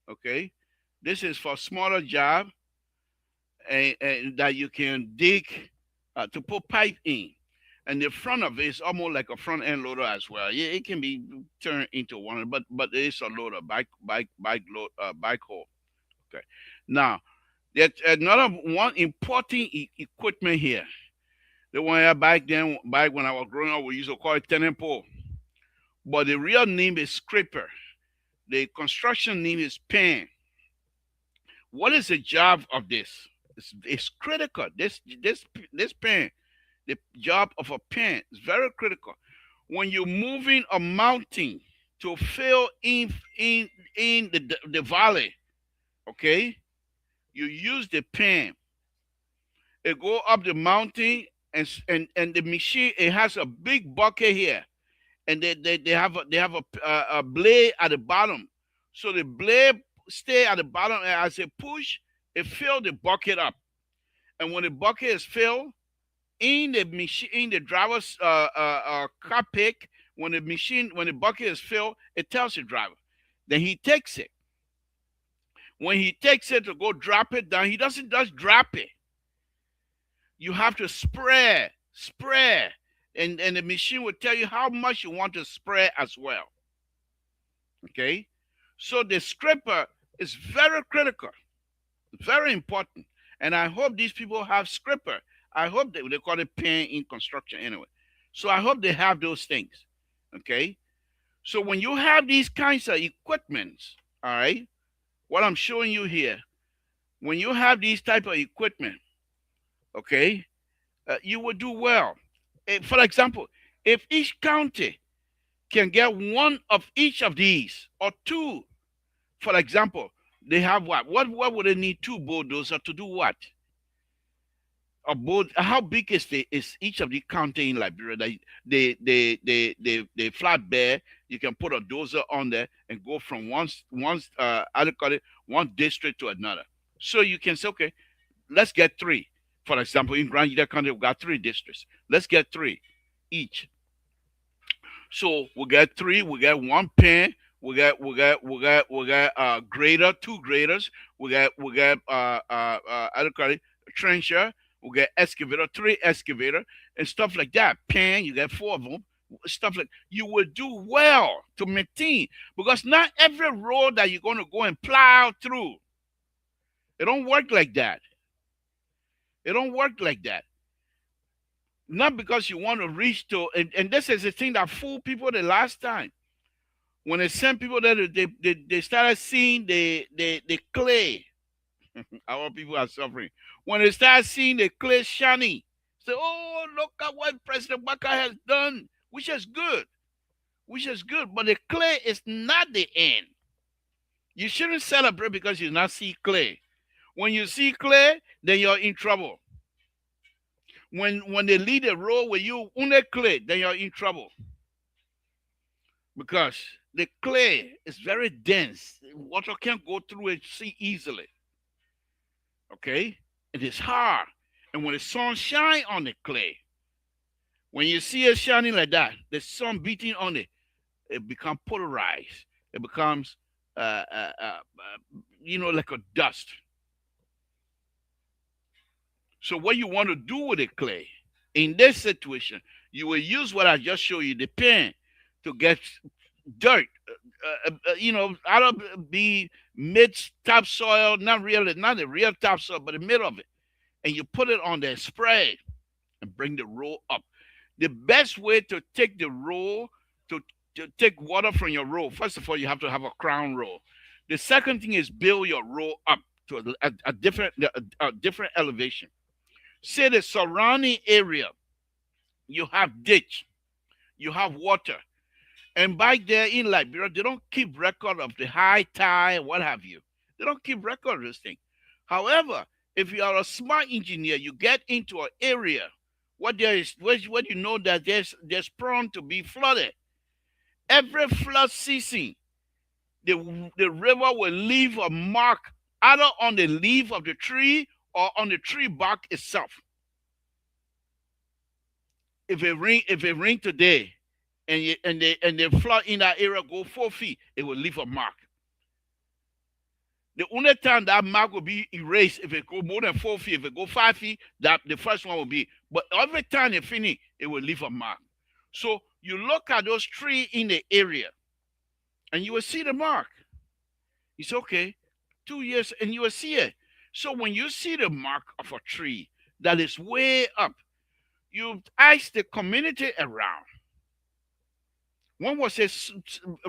Okay, this is for smaller job, and that you can dig to put pipe in. And the front of it is almost like a front end loader as well. Yeah, it can be turned into one, but it is a loader, bike hole. Okay. Now, there's another one important equipment here. The one I back when I was growing up, we used to call it tenant pole, but the real name is scraper. The construction name is pan. What is the job of this? It's critical. This pan. The job of a pen is very critical. When you're moving a mountain to fill in the valley, okay, you use the pen. It go up the mountain, and the machine, it has a big bucket here, and they have a blade at the bottom. So the blade stay at the bottom, and as they push, it fill the bucket up. And when the bucket is filled, in the machine, in the driver's cockpit, when the bucket is filled, it tells the driver. Then he takes it. When he takes it to go drop it down, he doesn't just drop it. You have to spray, and the machine will tell you how much you want to spray as well. Okay, so the scraper is very critical, very important, and I hope these people have scraper. I hope they call it pen in construction anyway. So I hope they have those things. Okay, so when you have these kinds of equipments, all right, what I'm showing you here, when you have these type of equipment, okay, you will do well. For example, if each county can get one of each of these or two, for example, they have what? What would they need two bulldozers to do what? A bold, how big is each of the county in Liberia? They flatbed. You can put a dozer on there and go from one district to another. So you can say, okay, let's get three. For example, in Grand Union County, we got 3 districts. Let's get 3 each. So we get 3. We get 1 pen. We got grader, 2 graders. We got trencher. We get excavator, 3 excavator, and stuff like that. Pen, you get 4 of them. Stuff like you will do well to maintain, because not every road that you're going to go and plow through. It don't work like that. It don't work like that. Not because you want to reach to, and this is the thing that fooled people the last time. When they sent people there, they started seeing the clay. Our people are suffering. When they start seeing the clay shining, say, oh, look at what President Baka has done, which is good. Which is good. But the clay is not the end. You shouldn't celebrate because you not see clay. When you see clay, then you're in trouble. When they lead a road with you on the clay, then you're in trouble. Because the clay is very dense. Water can't go through it easily. Okay? It is hard. And when the sun shines on the clay, when you see it shining like that, the sun beating on it, it becomes polarized. It becomes, like a dust. So what you want to do with the clay, in this situation, you will use what I just showed you, the pen, to get dirt, out of the mid topsoil, not the real topsoil, but the middle of it. And you put it on there, spray, and bring the roll up. The best way to take the roll, to take water from your roll, first of all, you have to have a crown roll. The second thing is build your roll up to a different elevation. Say the surrounding area, you have ditch, you have water. And back there in Liberia, they don't keep record of the high tide, what have you. They don't keep record of this thing. However, if you are a smart engineer, you get into an area where you know that there's prone to be flooded. Every flood season, the river will leave a mark either on the leaf of the tree or on the tree bark itself. If it rain today, and the flood in that area go 4 feet, it will leave a mark. The only time that mark will be erased if it go more than 4 feet. If it go 5 feet, that the first one will be. But every time it finish, it will leave a mark. So you look at those trees in the area, and you will see the mark. It's okay, 2 years, and you will see it. So when you see the mark of a tree that is way up, you ask the community around. One was a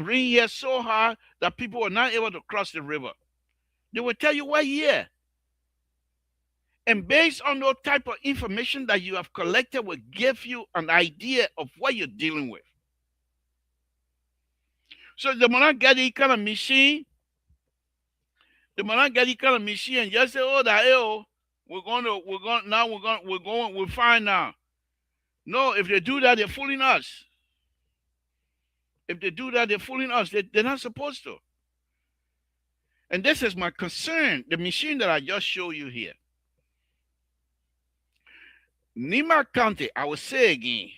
rain here so hard that people were not able to cross the river. They will tell you what year. And based on those type of information that you have collected will give you an idea of what you're dealing with. So the man get the kind of machine. The man get the kind of machine and just say, oh, that hell, we're fine now. No, if they do that, they're fooling us. If they do that, they're fooling us. They're not supposed to. And this is my concern. The machine that I just showed you here. Nima County, I will say again.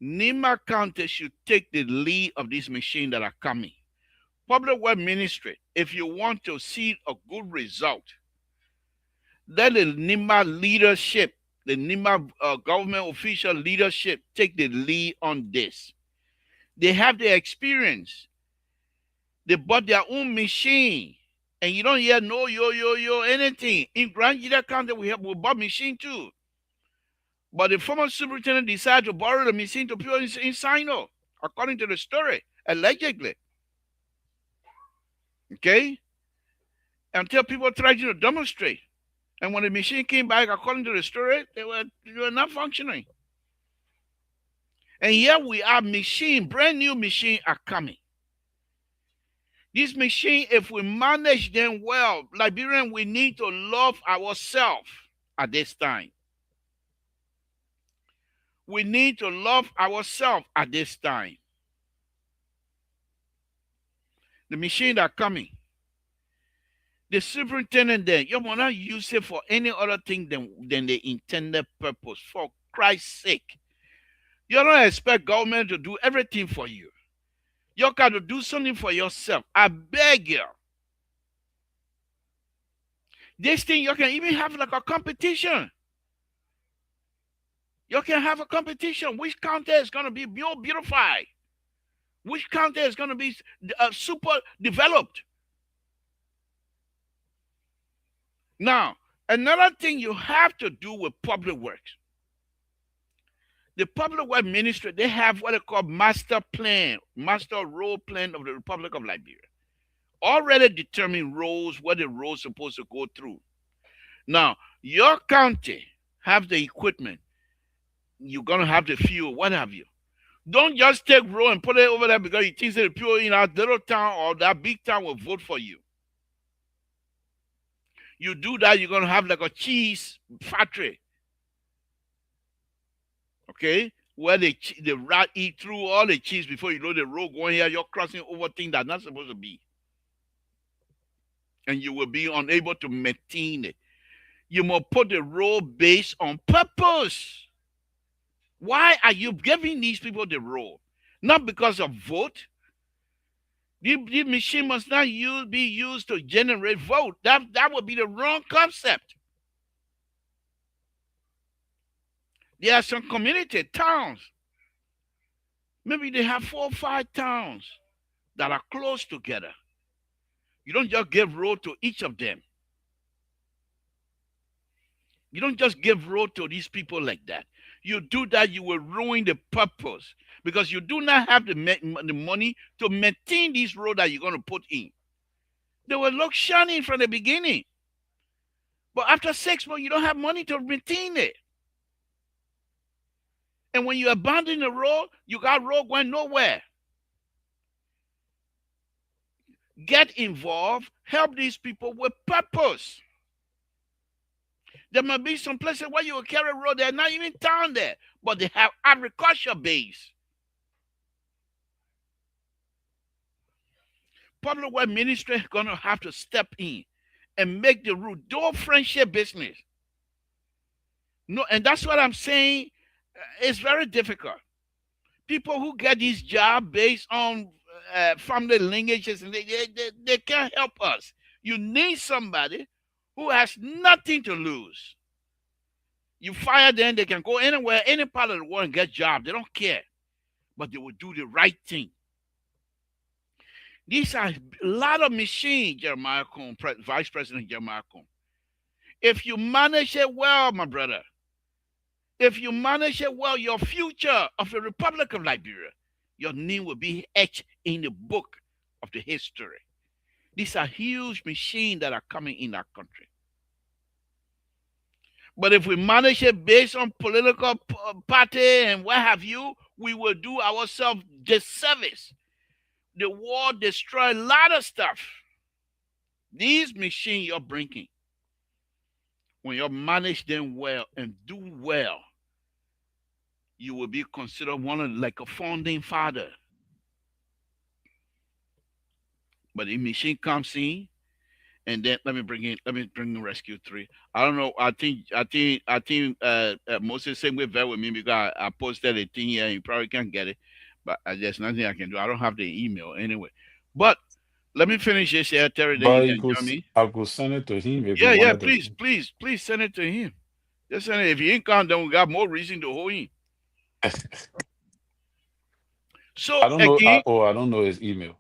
Nima County should take the lead of this machine that are coming. Public Work Ministry, if you want to see a good result, let the Nima leadership, the Nima government official leadership, take the lead on this. They have the experience. They bought their own machine. And you don't hear no anything. In Grand Gila County, we bought machine too. But the former superintendent decided to borrow the machine to put in Sino, according to the story, allegedly. Okay? Until people tried to demonstrate. And when the machine came back, according to the story, they were not functioning. And here we are, brand new machine are coming. This machine, if we manage them well, Liberian, we need to love ourselves at this time. We need to love ourselves at this time. The machine are coming. The superintendent there, you will not use it for any other thing than the intended purpose. For Christ's sake. You don't expect government to do everything for you. You got to do something for yourself. I beg you. This thing, you can even have like a competition. You can have a competition. Which county is going to be more beautified? Which county is going to be super developed? Now, another thing you have to do with public works. The Public Works Ministry, they have what they call master road plan of the Republic of Liberia. Already determined roads, what the road's supposed to go through. Now, your county have the equipment. You're going to have the fuel, what have you. Don't just take road and put it over there because you think that the people in that little town or that big town will vote for you. You do that, you're going to have like a cheese factory. Okay, where the rat eat through all the cheese before you know the road going here, you're crossing over things that's not supposed to be. And you will be unable to maintain it. You must put the road based on purpose. Why are you giving these people the road? Not because of vote. The machine must not be used to generate vote. That would be the wrong concept. There are some community towns. Maybe they have 4 or 5 towns that are close together. You don't just give road to each of them. You don't just give road to these people like that. You do that, you will ruin the purpose because you do not have the money to maintain this road that you're going to put in. They will look shiny from the beginning. But after 6 months, you don't have money to maintain it. And when you abandon the road, you got road going nowhere. Get involved, help these people with purpose. There might be some places where you will carry road, they're not even town there, but they have agriculture base. Public Works Ministry is going to have to step in and make the route, do friendship business. No, and that's what I'm saying. It's very difficult. People who get this job based on family lineages, and they can't help us. You need somebody who has nothing to lose. You fire them, they can go anywhere, any part of the world and get jobs. They don't care. But they will do the right thing. These are a lot of machines, Jeremiah Cohn, Vice President Jeremiah Cohn. If you manage it well, my brother, if you manage it well, your future of the Republic of Liberia, your name will be etched in the book of the history. These are huge machines that are coming in our country. But if we manage it based on political party and what have you, we will do ourselves disservice. The war destroyed a lot of stuff. These machines you're bringing, when you manage them well and do well, you will be considered one of like a founding father. But the machine comes in, and then let me bring in rescue three. I don't know. I think Moses same way very with me because I posted a thing here and you probably can't get it. But there's nothing I can do. I don't have the email anyway. But let me finish this here, Terry, then you But can join me. I could send it to him if you Yeah, yeah, wanted to. please send it to him. Just send it. If he ain't come, then we got more reason to hold him. So I don't know. again, I don't know his email.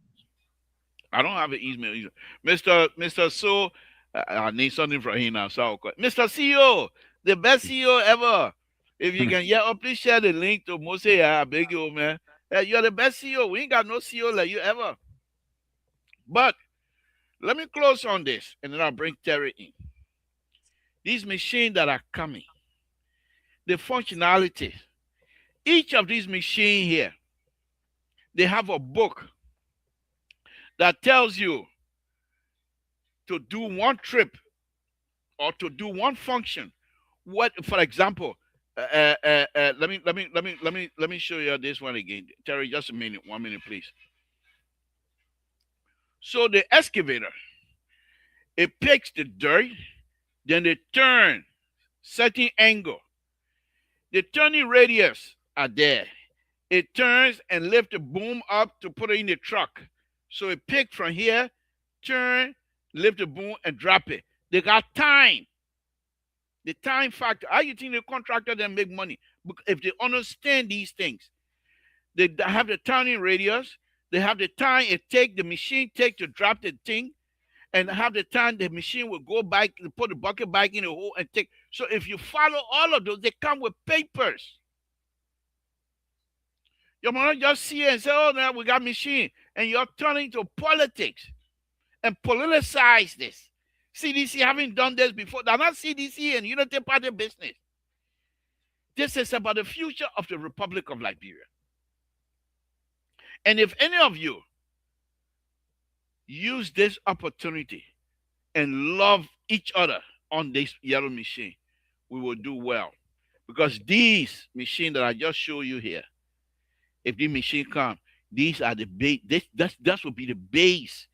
I don't have an email either. Mr. So, I need something from him now. So, Mr. CEO, the best CEO ever. If you can, yeah, please share the link to Mose. Yeah, I beg you, man. You're the best CEO. We ain't got no CEO like you ever. But let me close on this, and then I'll bring Terry in. These machines that are coming, the functionality, each of these machines here, they have a book that tells you to do one trip or to do one function. What, for example, let me show you this one again, Terry. Just a minute, 1 minute, please. So the excavator, it picks the dirt, then they turn certain angle. The turning radius are there. It turns and lift the boom up to put it in the truck. So it pick from here, turn, lift the boom, and drop it. They got time. The time factor. How you think the contractor then make money? If they understand these things, they have the turning radius, they have the time it take the machine take to drop the thing, and have the time the machine will go back, put the bucket back in the hole and take. So if you follow all of those, they come with papers. You might not just see it and say, "Oh, now we got machine," and you're turning to politics and politicize this. CDC haven't done this before. They're not CDC and Unity Party business. This is about the future of the Republic of Liberia. And if any of you use this opportunity and love each other on this yellow machine, we will do well. Because these machines that I just show you here, if the machine come, these are the base. That will be the base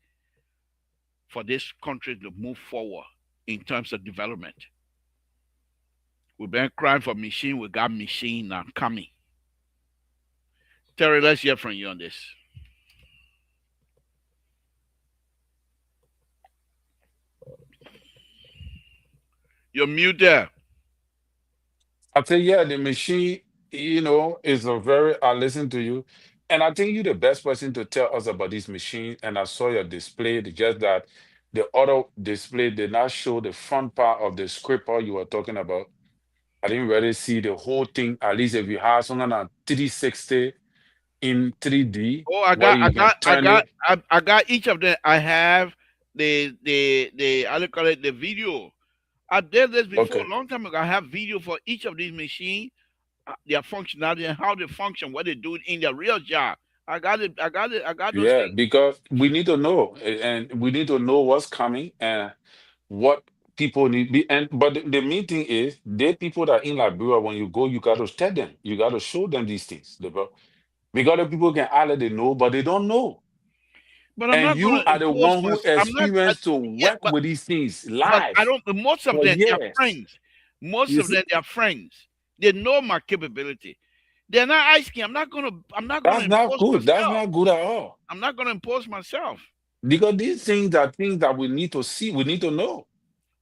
for this country to move forward in terms of development. We've been crying for machine. We got machine now coming. Terry, let's hear from you on this. You're mute there. I say, yeah, the machine, is a very, I listen to you. And I think you're the best person to tell us about this machine. And I saw your display, just that the other display did not show the front part of the scripper you were talking about. I didn't really see the whole thing. At least if you have something on 360 in 3D, Oh, I where got, I you can got, I turn got, it. I got each of them. I have the how do you call it, the video. I did this before Okay. a long time ago. I have video for each of these machines, their functionality and how they function, what they do in their real job. I got it. I got it. I got those Yeah, things. because we need to know, and we need to know what's coming and what people need be. And but the main thing is, they people that are in Liberia, when you go, you got to tell them, you got to show them these things. Because the people can either they know, but they don't know. But I'm And not gonna you are the impose one my. who I'm not. experienced to Yeah, work with these things but I live don't. Most of for them, they are years. friends. Most You of see, them, they are friends. They know my capability. They're not asking. I'm not gonna. I'm not gonna that's not impose good. That's myself. not good at all. I'm not gonna impose myself. Because these things are things that we need to see, we need to know.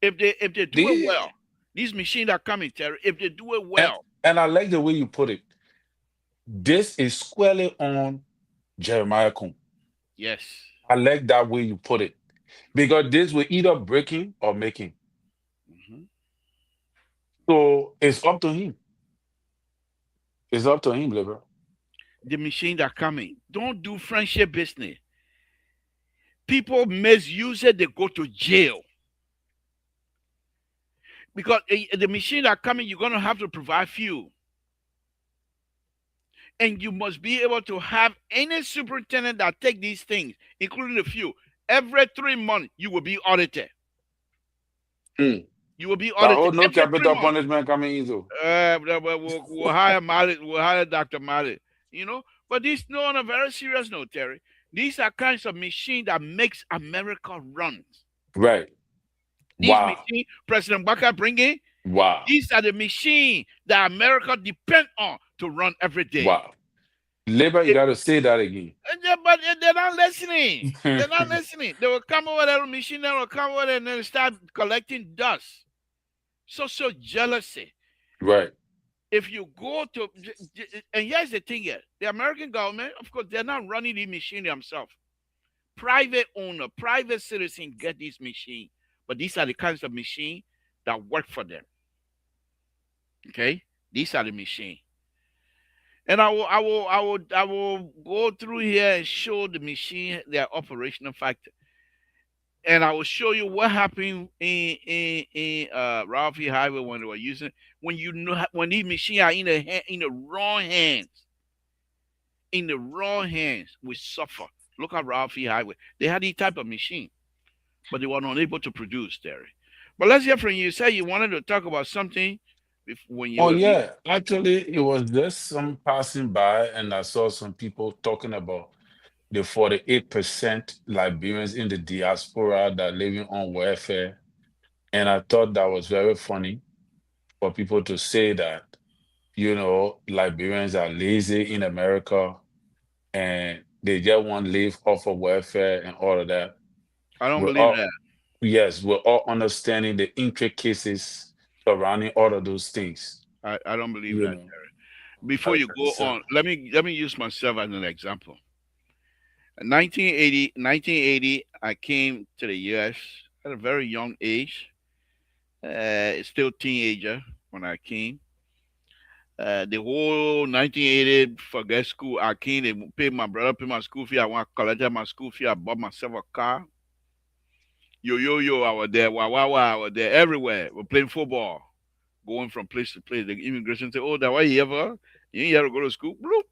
If they do it They, well, these machines are coming, Terry. If they do it and, well, and I like the way you put it. This is squarely on Jeremiah Kuhn. yes. I like that way you put it. Because this will either breaking or making. Hmm. So it's up to him. It's up to him, Liver. The machines are coming. Don't do friendship business. People misuse it. They go to jail because the machines are coming. You're gonna have to provide fuel, and you must be able to have any superintendent that take these things, including the fuel. Every 3 months, you will be audited. Mm. You will be I audited hold no every three capital months. punishment coming in, so. We'll hire Malik. We'll hire Dr. Malik. You know, but this no on a very serious note, Terry. These are kinds of machine that makes America run. Right. These Wow. machine President Baka bring in, Wow. these are the machine that America depend on to run every day. Wow. Labor, you It- got to say that again. but they're not listening. They're not listening. They will come over there, machine that will come over there and then start collecting dust. So jealousy. Right. If you go to, and here's the thing here, the American government, of course, they're not running the machine themselves. Private owner, private citizen get this machine, but these are the kinds of machine that work for them. Okay, these are the machine, and I will go through here and show the machine their operational factor, and I will show you what happened in Ralphie Highway when they were using, when you know, when these machines are in the wrong hands, in the wrong hands, we suffer. Look at Ralphie Highway. They had these type of machine, but they were not able to produce there. But let's hear from you. You said you wanted to talk about something when you Oh were leaving. yeah, actually, it was just some passing by, and I saw some people talking about the 48% Liberians in the diaspora that are living on welfare, and I thought that was very funny for people to say that, Liberians are lazy in America and they just want to live off of welfare and all of that. I don't We're believe all, that. yes, we're all understanding the intricacies surrounding all of those things, I don't believe you that. know. Before you go So, on, let me use myself as an example. In 1980, I came to the U.S. at a very young age, still teenager when I came. The whole 1980, forget school. I came, they paid my brother, pay my school fee. I went collected my school fee. I bought myself a car. Yo, I was there. Wow, I was there. Everywhere. We're playing football, going from place to place. The immigration say, "Oh, that why you ever? You ain't ever go to school? Bloop.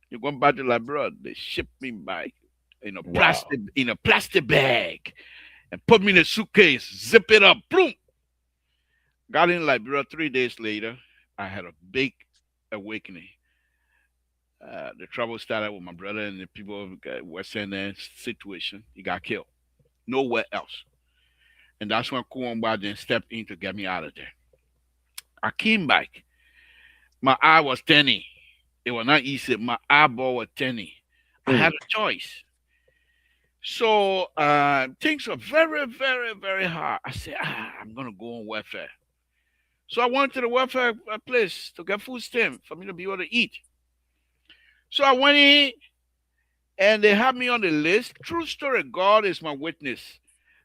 You're going back to Liberia." They shipped me back wow, in a plastic bag and put me in a suitcase, zip it up, boom. Got in Liberia 3 days later. I had a big awakening. The trouble started with my brother and the people of West End situation. He got killed. Nowhere else. And that's when Kuwamba then stepped in to get me out of there. I came back. My eye was turning. It was not easy. My eyeball was turning. I had mm, a choice. So things were very, very, very hard. I said, I'm gonna go on welfare. So I went to the welfare place to get food stamp for me to be able to eat. So I went in and they had me on the list. True story, God is my witness.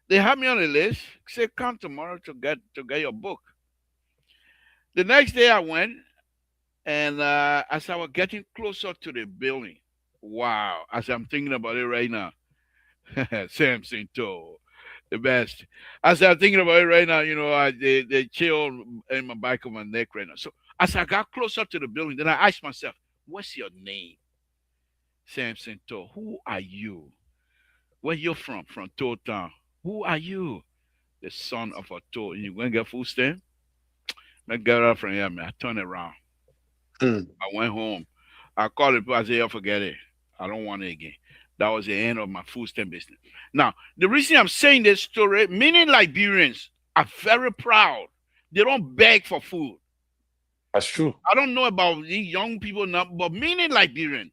They had me on the list. Said, come tomorrow to get your book. The next day I went, and as I was getting closer to the building, wow! As I'm thinking about it right now, Samson told the best. As I'm thinking about it right now, they chill in my back of my neck right now. So as I got closer to the building, then I asked myself, "What's your name?" Samson told, "Who are you? Where you from? From Toll Town. Who are you?" The son of a Toll. You gonna get food stamp? I got up from here, man. I turned around. mm, I went home. I called the people. I said, "Yeah, forget it. I don't want it again." That was the end of my food stamp business. Now, the reason I'm saying this story, many Liberians are very proud. They don't beg for food. that's true. I don't know about the young people now, but many Liberians,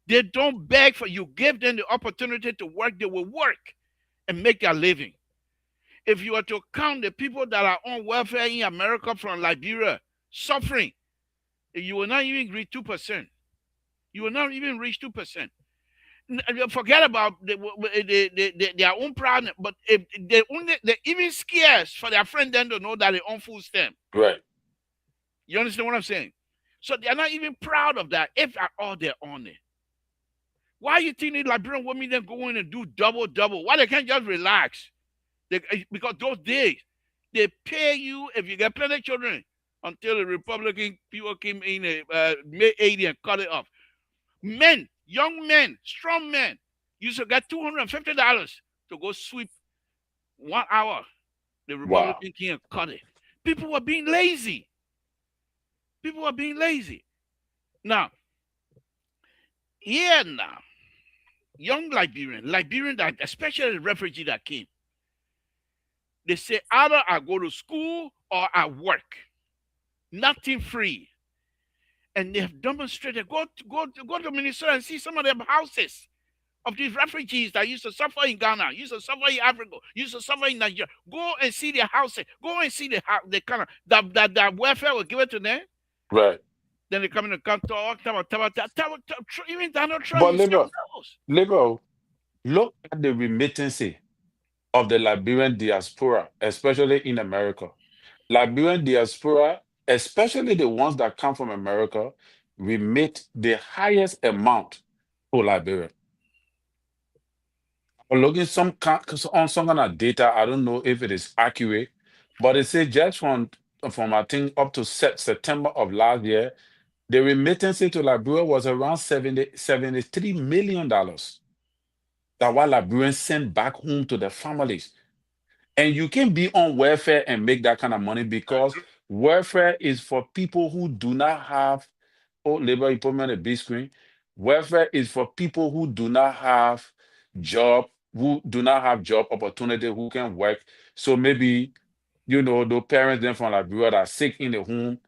they don't beg for you. Give them the opportunity to work, they will work and make their living. If you were to count the people that are on welfare in America from Liberia suffering, you will not even reach 2%. You will not even reach 2%. Forget about their own problem, but if they even scared for their friend then to know that they own food stamp. Right. You understand what I'm saying? So they're not even proud of that if at all they're on it. Why you think the Liberian women then go in and do double? Why they can't just relax? Because those days they pay you if you get plenty of children until the Republican people came in May 80 and cut it off. Men, young men, strong men, used to get $250 to go sweep 1 hour. The Wow. Republican king cut it. People were being lazy. People were being lazy. Now, here now, young Liberian that especially the refugee that came, they say either I go to school or I work, nothing free. And they have demonstrated. Go to Minnesota and see some of them houses of these refugees that used to suffer in Ghana, used to suffer in Africa, used to suffer in Nigeria. Go and see their houses. Go and see the kind of that welfare was given to them. Right. Then they come in and talk, even Donald Trump But himself knows. liberal, look at the remittance of the Liberian diaspora, especially in America. Liberian diaspora, especially the ones that come from America, remit the highest amount to Liberia. I'm looking on some kind of data. I don't know if it is accurate, but it says just from I think up to September of last year, the remittance to Liberia was around $73 million that what Liberians sent back home to their families. And you can be on welfare and make that kind of money because welfare is for people who do not have, oh, labor, you put me on a big screen. Welfare is for people who do not have job opportunity, who can work. So maybe, the parents then from Liberia that are sick in the home,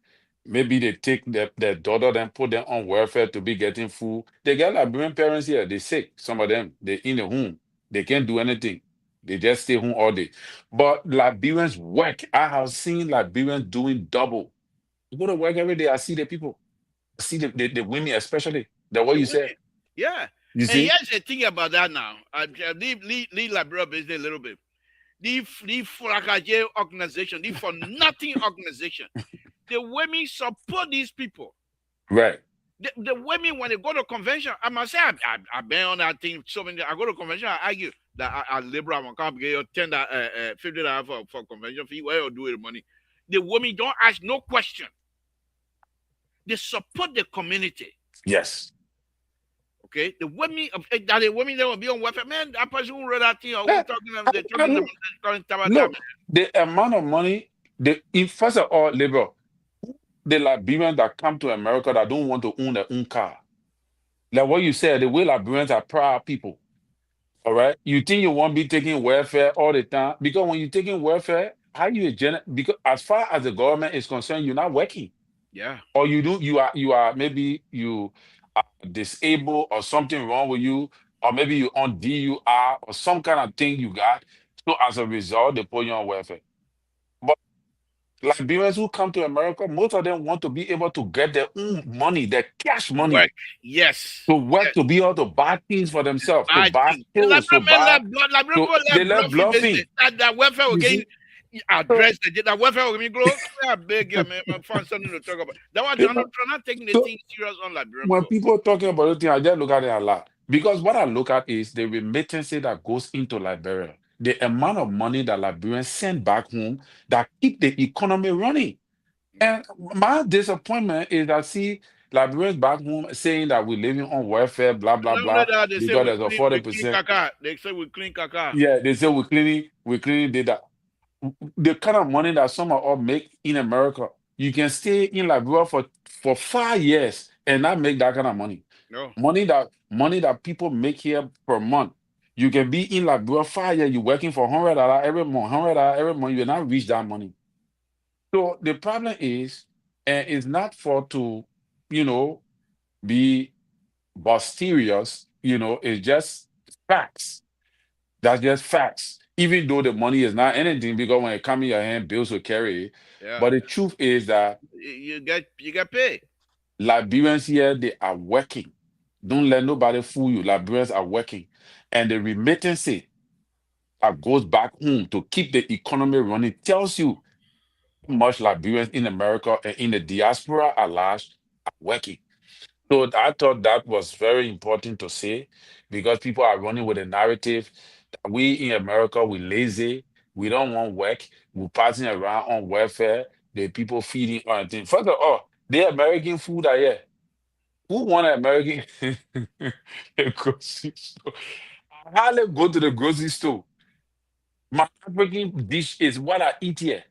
maybe they take their daughter and put them on welfare to be getting food. They get Liberian parents here, they sick. Some of them, they in the home. They can't do anything. They just stay home all day. But Liberians work. I have seen Liberians doing double. You go to work every day, I see the people. I see the women especially. The way The you women. said. Yeah. You And see? here's the thing about that now. Leave Liberia business a little bit. The Frakaje organization, the for nothing organization. The women support these people. Right. The women, when they go to convention, I must say, I've been on that thing so many. I go to convention, I argue that I liberal, I can't get your $50 for convention fee. Where you do with the money? The women don't ask no question. They support the community. Yes. Okay, the women that the women that will be on welfare, man. That person who read that thing, or Yeah, who talking them, they talking them, look, the amount of money, first of all, labor, the Liberians that come to America that don't want to own their own car. Like what you said, the way Liberians are proud people. All right. You think you won't be taking welfare all the time? Because when you're taking welfare, how you because as far as the government is concerned, you're not working. Yeah. Or you are maybe you are disabled or something wrong with you, or maybe you on DUR or some kind of thing you got. So as a result, they put you on welfare. But Liberians who come to America, most of them want to be able to get their own money, their cash money, Work. Yes. to work Yes. to be able to buy things for themselves, to I buy think the clothes, to buy. So they left bluffing business. bluffing. That welfare will You get see, so, address that welfare will be grow. I beg you, man, find something to talk about. That was you Donald know, Trump not taking the so thing serious on Liberian when people. people are talking about it, I just look at it a lot. Because what I look at is the remittance that goes into Liberia, the amount of money that Liberians send back home that keep the economy running. And my disappointment is that see Liberians back home saying that we're living on welfare, blah, blah, Not only blah, that, they say because there's a we clean 40%. caca. They say we clean caca. Yeah, they say we're cleaning data. The kind of money that some of us make in America, you can stay in Liberia for 5 years and not make that kind of money. No. Money that people make here per month. You can be in Liberia 5 years, you're working for $100 every month, $100 every month, you will not reach that money. So the problem is, and it's not for to, you know, be mysterious, it's just facts. That's just facts. Even though the money is not anything, because when it comes in your hand, bills will carry it. Yeah. But the truth is that You get paid. Liberians here, they are working. Don't let nobody fool you. Liberians are working. And the remittance that goes back home to keep the economy running tells you how much Liberians in America and in the diaspora at large are working. So I thought that was very important to say because people are running with a narrative that we in America, we lazy, we don't want work, we're passing around on welfare, the people feeding on things. First of all, the American food are here. Who want an American grocery store? I hardly go to the grocery store. My African dish is what I eat here.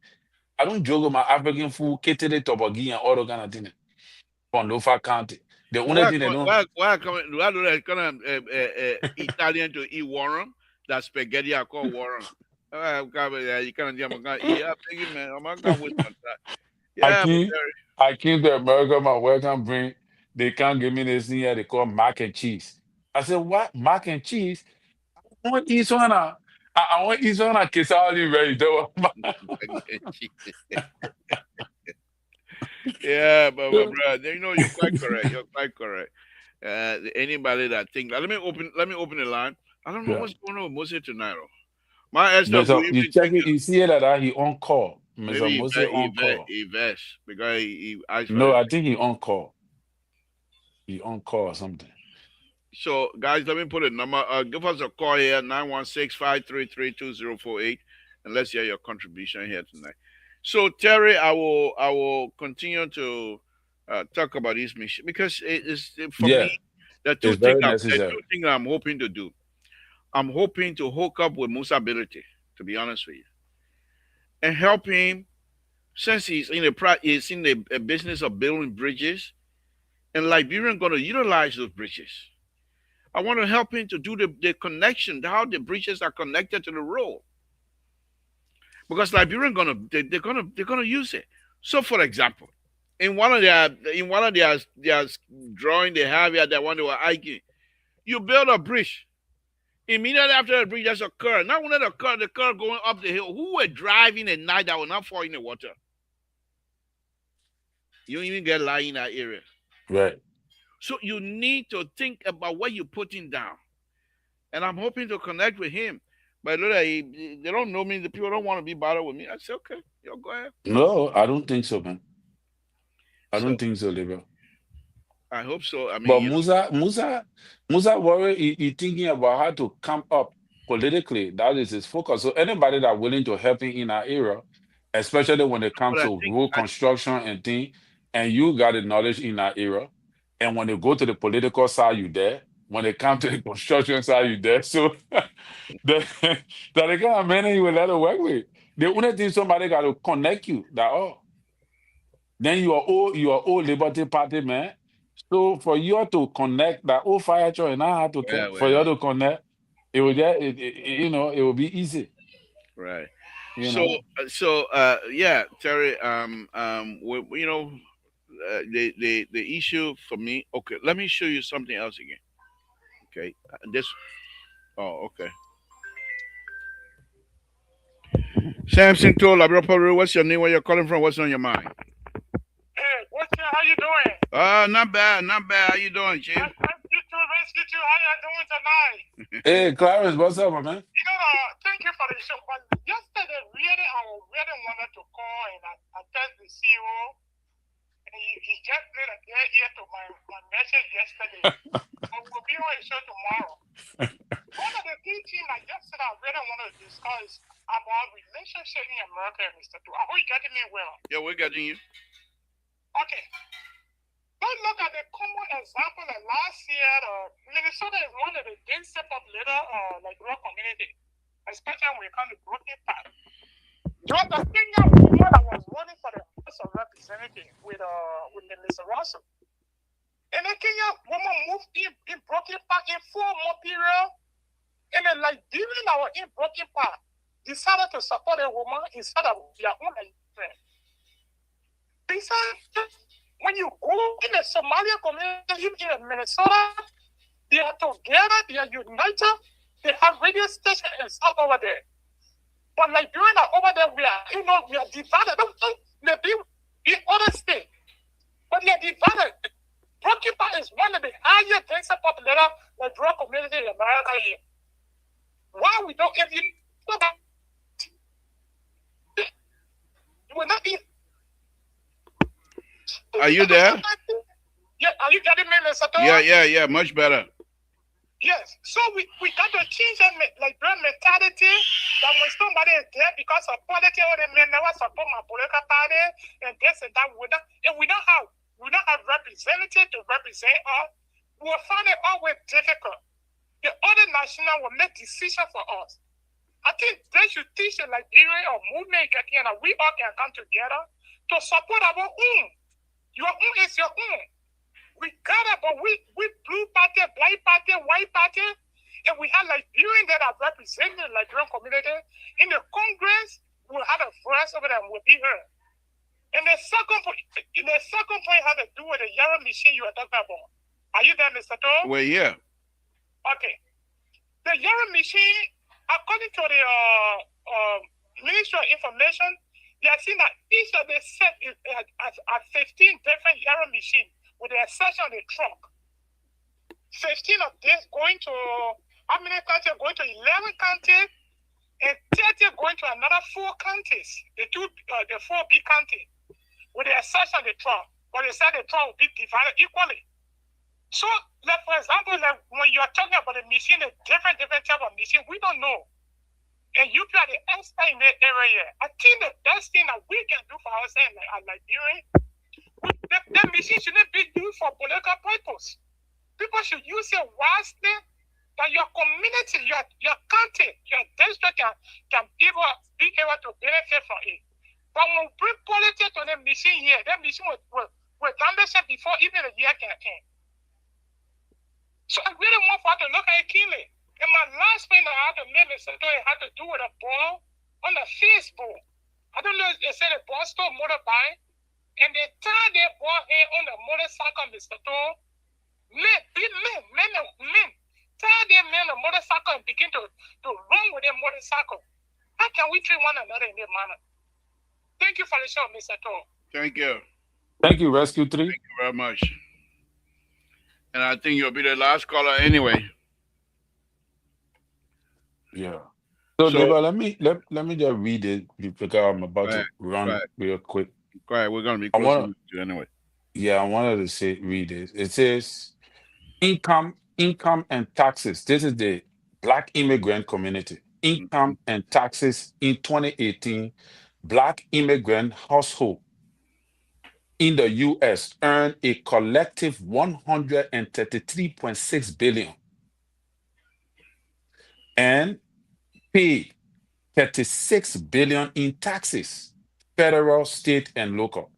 I don't joke with my African food, kettle, toboggi, and all those kind of things from Lofa County. The only thing they don't. Why do they kind of Italian to eat warm? That spaghetti I call warm. You can't get my eat. I'm thinking, man, I'm not gonna waste my time. Yeah, but I came to America, my welcome bring. They can't give me this thing here they call mac and cheese. I said, what? Mac and cheese? I want to eat one. I want to eat one. I kiss all you ready. yeah, but my brother, you know you're quite correct. You're quite correct. Anybody that think let me open the line. I don't know what's going on with Moses tonight. My Esther, you check it, you see that he on call. Mr. maybe Moses on call. he vest because he asked for No, it. I think he on call. He on call or something. So, guys, let me put a number. Give us a call here, 916-533-2048, and let's hear your contribution here tonight. So, Terry, I will continue to talk about this mission because it is for me. The two things I'm hoping to do. I'm hoping to hook up with Musa Ability, to be honest with you, and help him since he's in the business of building bridges, and Liberian going to utilize those bridges. I want to help him to do the connection, how the bridges are connected to the road. Because Liberian they're gonna use it. So, for example, in one of their drawing they have here, that one they were arguing, you build a bridge. Immediately after the bridge, there's a curve. Not only the curve going up the hill. Who were driving at night that will not fall in the water? You don't even get lying in that area. Right. So you need to think about what you're putting down. And I'm hoping to connect with him. But look, they don't know me. The people don't want to be bothered with me. I said, okay, yo, go ahead. No, I don't think so, man. I don't think so, Libra. I hope so. I mean, but Musa worry he thinking about how to come up politically. That is his focus. So anybody that willing to help him in our era, especially when it comes to road construction and thing, and you got the knowledge in our era, and when they go to the political side, you there. When they come to the construction side, you there. So that the kind of man you will let it work with. The only thing somebody got to connect you. Then you are all Liberty Party man. So for you to connect that old fire truck and I have to for you to connect, it will it will be easy. Right. Yeah, Terry. The issue for me. Okay, let me show you something else again. Okay, okay. Samson told Labrador, what's your name? Where you're calling from? What's on your mind? Hey, how you doing? Not bad. How you doing, Chief? You too. How you doing tonight? Hey, Clarence, what's up, man? Thank you for the show. But yesterday, I really wanted to call and attend the CEO. And he just made a dead ear to my message yesterday. But we'll be on the show tomorrow. One of the things I really wanted to discuss about relationship in America, Mr. Tu. I hope you're getting me well. Yeah, we're getting you. Okay. Let's look at the common example that last year, Minnesota is one of the densest populated rural community, especially when it comes to Brooklyn Park. There was a Kenyan woman that was running for the House of Representatives with Mr. Russell. And the Kenyan woman moved in Brooklyn Park in 4 month period. And then during our in Brooklyn Park, decided to support a woman instead of their own friend. Besides, when you go in the Somalia community in Minnesota, they are together, they are united, they have radio stations and stuff over there. But during over there, we are divided. Maybe in other states, but they are divided. Brooklyn Park is one of the highest densely populated rural community in America here. Why we don't, if you will not be. Are you there? Yeah, are you getting me, Mr. Yeah, much better. Yes, so we got to change that mentality that when somebody is there because of politics, or they may never support my political party and this and that. If we don't have representatives to represent us, we'll find it always difficult. The other national will make decisions for us. I think they should teach a Liberian or movement that we all can come together to support our own. Your own is your own. We gather, but we blue party, black party, white party, and we had Liberians that are representing the Liberian community in the Congress. We had a voice over there and we'll be heard. And the second point had to do with the yellow machine you were talking about. Are you there, Mr. Toe? Well, yeah. Okay. The yellow machine, according to the Ministry of Information, they are saying that each of the set is at 15 different yellow machines, with the exception of the truck. 15 of this going to, how many counties? Going to 11 counties, and 30 going to another 4 counties, the 4 big counties, with the exception of the truck. But they said the truck will be divided equally. So, like for example, like when you are talking about the machine, the different type of machine, we don't know. And you are the expert in that area. I think the best thing that we can do for ourselves at Liberia, that machine shouldn't be used for political purpose. People should use it wisely, that your community, your county, your district can be able to benefit from it. But when we bring politics to the machine here, that machine will damage it before even the year can end. So I really want for us to look at it keenly. And my last point that I had to make, Mr. Toy, had to do with a ball on the Facebook. I don't know if they said the ball stole motorbike, and they tied their ball here on the motorcycle, Mr. Toy. Men, tie their men on the motorcycle and begin to run with their motorcycle. How can we treat one another in that manner? Thank you for the show, Mr. Toy. Thank you. Thank you, Rescue 3. Thank you very much. And I think you'll be the last caller anyway. Yeah. So neighbor, let me just read it because I'm about to run real quick. Go ahead. We're gonna be close to you anyway. Yeah, I wanted to read it. It says income and taxes. This is the Black immigrant community. Income and taxes in 2018. Black immigrant household in the U.S. earned a collective $133.6 billion and paid $36 billion in taxes, federal, state, and local,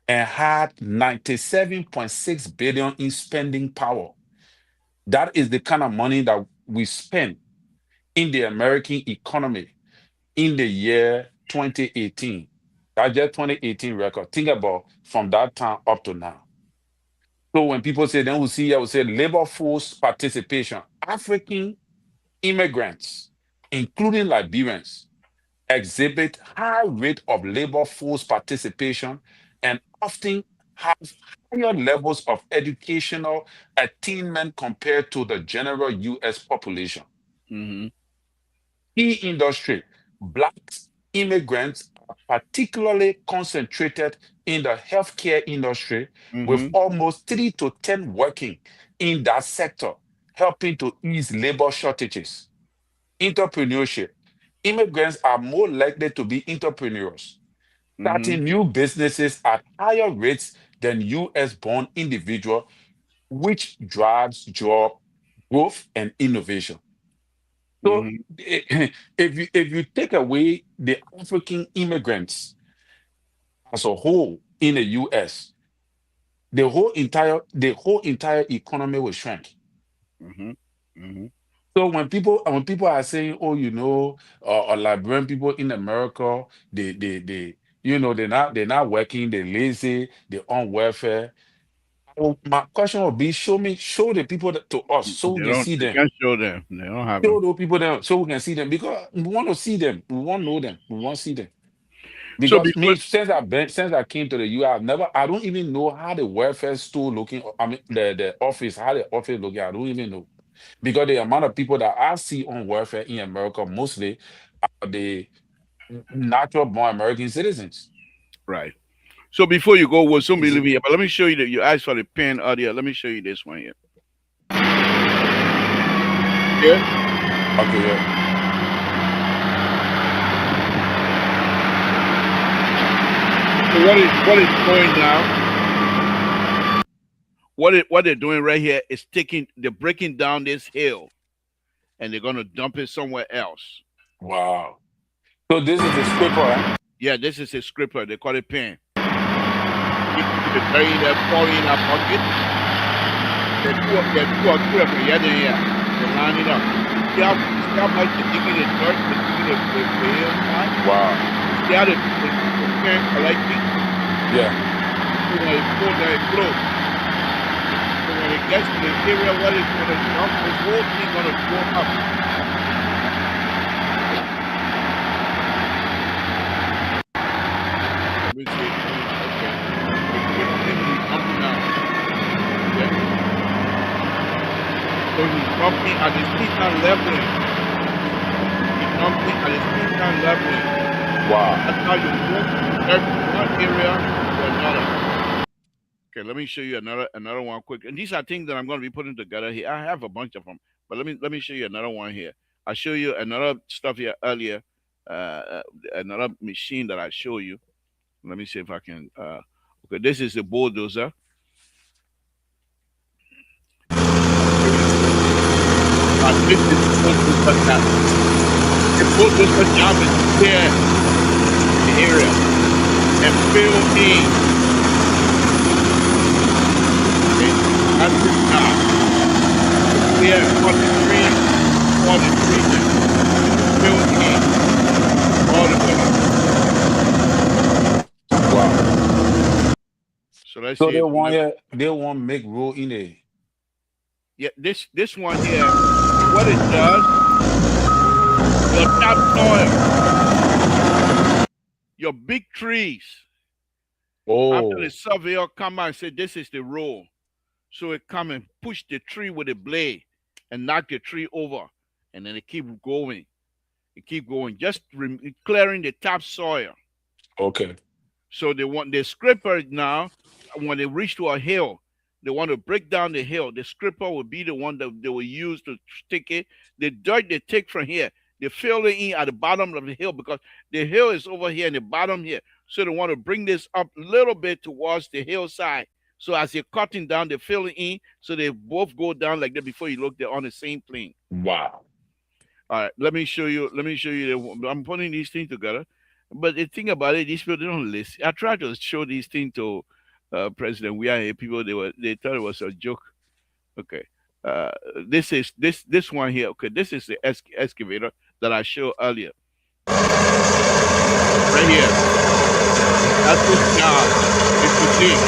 and had $97.6 billion in spending power. That is the kind of money that we spend in the American economy in the year 2018. That's just 2018 record. Think about from that time up to now. So when people say, then we'll see, I will say labor force participation. African immigrants, including Liberians, exhibit high rate of labor force participation and often have higher levels of educational attainment compared to the general U.S. population. Mm-hmm. Key industry, Black immigrants are particularly concentrated in the healthcare industry, with almost 3 to 10 working in that sector, helping to ease labor shortages. Entrepreneurship. Immigrants are more likely to be entrepreneurs, starting new businesses at higher rates than U.S.-born individuals, which drives job growth and innovation. So if you take away the African immigrants as a whole in the U.S., the whole entire economy will shrink. So when people are saying, oh, Liberian people in America, they're not working, they're lazy, they're on welfare. Well, my question would be, show the people to us so we can see them. You can't show them. They don't have Show those people them so we can see them, because we want to see them. We want to know them. We want to see them. Because since I came to the U.S., I don't even know how the welfare store looking. I mean, the office, how the office looking. I don't even know, because the amount of people that I see on welfare in America mostly are the natural born American citizens. Right. So before you go, will somebody leave here? But let me show you that you asked for the pen earlier. Let me show you this one here. Yeah. Okay. Yeah. So what is going now? What they're doing right here is they're breaking down this hill, and they're gonna dump it somewhere else. Wow. So this is a scraper, right? Yeah, this is a scraper. They call it pen. They carry that fall in a bucket, There's two or three of them here. They line it up. See how much they're digging the dirt, they're digging the hillside. Wow. See how the can collecting. Yeah. So when it goes there, it flows. So when it gets to the area where it's going to jump, this whole thing going to go up. Let me see. Okay. He's jumping now. Yeah. So he's jumping at the speed and leveling. He's jumping at the speed and leveling. Wow. That's how you move from one area to another. Okay, let me show you another one quick. And these are things that I'm going to be putting together here. I have a bunch of them, but let me show you another one here. I'll show you another stuff here earlier. Another machine that I show you. Let me see if I can. Okay, this is the bulldozer. This is the bulldozer. The bulldozer job is clear the area and fill in. Okay, that's the job. Clear 43 fill in all the way. Wow. So let's So see. they want make road in there. Yeah, this one here, what it does, your topsoil, your big trees. After the Oh. surveyor come out and say this is the road, so it come and push the tree with a blade and knock the tree over, and then it keep going. It keep going, just clearing the topsoil. Okay. So they want the scraper now. When they reach to a hill, they want to break down the hill. The scraper will be the one that they will use to stick it. The dirt they take from here, they fill it in at the bottom of the hill because the hill is over here and the bottom here. So they want to bring this up a little bit towards the hillside. So as you're cutting down, they fill it in. So they both go down like that before you look, they're on the same plane. Wow. All right, let me show you. I'm putting these things together. But the thing about it, these people they don't listen. I tried to show these things to President We Are Here people. They thought it was a joke. Okay, this is this one here. Okay, this is the excavator that I showed earlier. Right here. That's his job. Is to dig.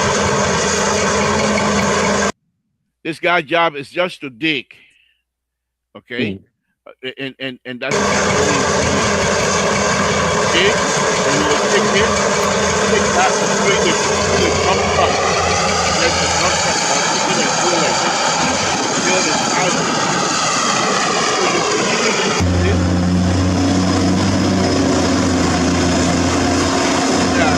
This guy's job is just to dig. Okay, and that's okay. And you will take it, take that, and bring it to the dump truck. Let the dump truck take it and go like this. Fill the size of it. So you can use this. Yeah.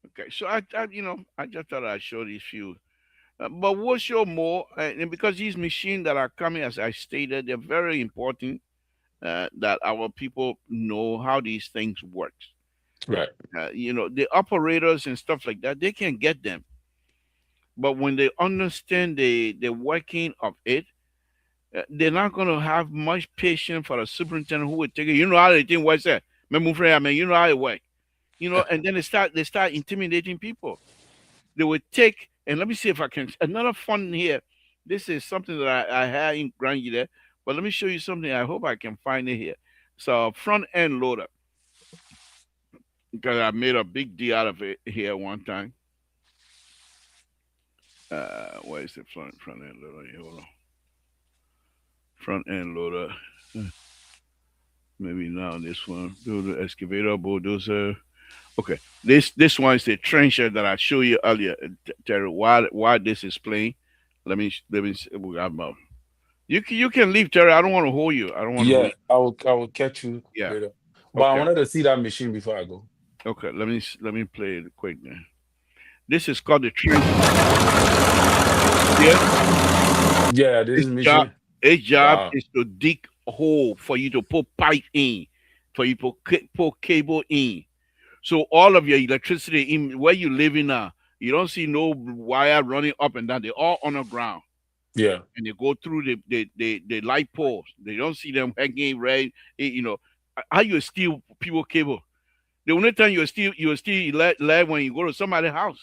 Okay, so I just thought I'd show these few. But we'll show more, and because these machines that are coming, as I stated, they're very important. That our people know how these things work. Right. The operators and stuff like that, they can get them. But when they understand the working of it, they're not going to have much patience for a superintendent who would take it. You know how they think works there. You know how it works. And then they start intimidating people. They would take, and let me see if I can, another fun here. This is something that I had in Grand there, but let me show you something. I hope I can find it here. So front end loader, because I made a big deal out of it here one time. Where is the front end loader? Here, hold on. Front end loader. Maybe now this one. Builder, excavator, bulldozer. Okay, this one is the trencher that I showed you earlier, Terry. Why this is playing? Let me. You can leave, Terry. I don't want to hold you. I don't want to hold you. I will catch you later. But okay. I wanted to see that machine before I go. Okay, let me play it quick now. This is called the trencher. Yeah, this is machine. Its job is to dig a hole for you to put pipe in, for you to put cable in. So all of your electricity in where you live in now, you don't see no wire running up and down. They're all underground. Yeah. And they go through the light poles. They don't see them hanging right. How you steal people cable? The only time you steal lead when you go to somebody's house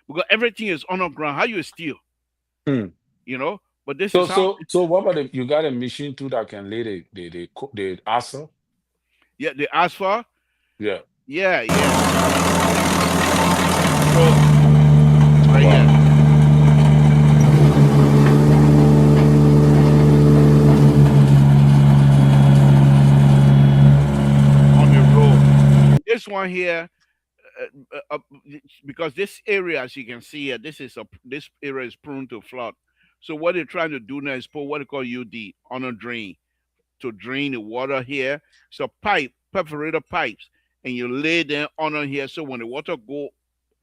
because everything is underground. How you steal? Hmm. You know. But this So, is how. so what about you got a machine too that can lay the asphalt? Yeah, the asphalt. Yeah. Yeah, yeah. So right Wow. here on the road. This one here, because this area, as you can see here, this area is prone to flood. So what they're trying to do now is put what they call UD on a drain to drain the water here. So perforated pipes, and you lay them under here. So when the water go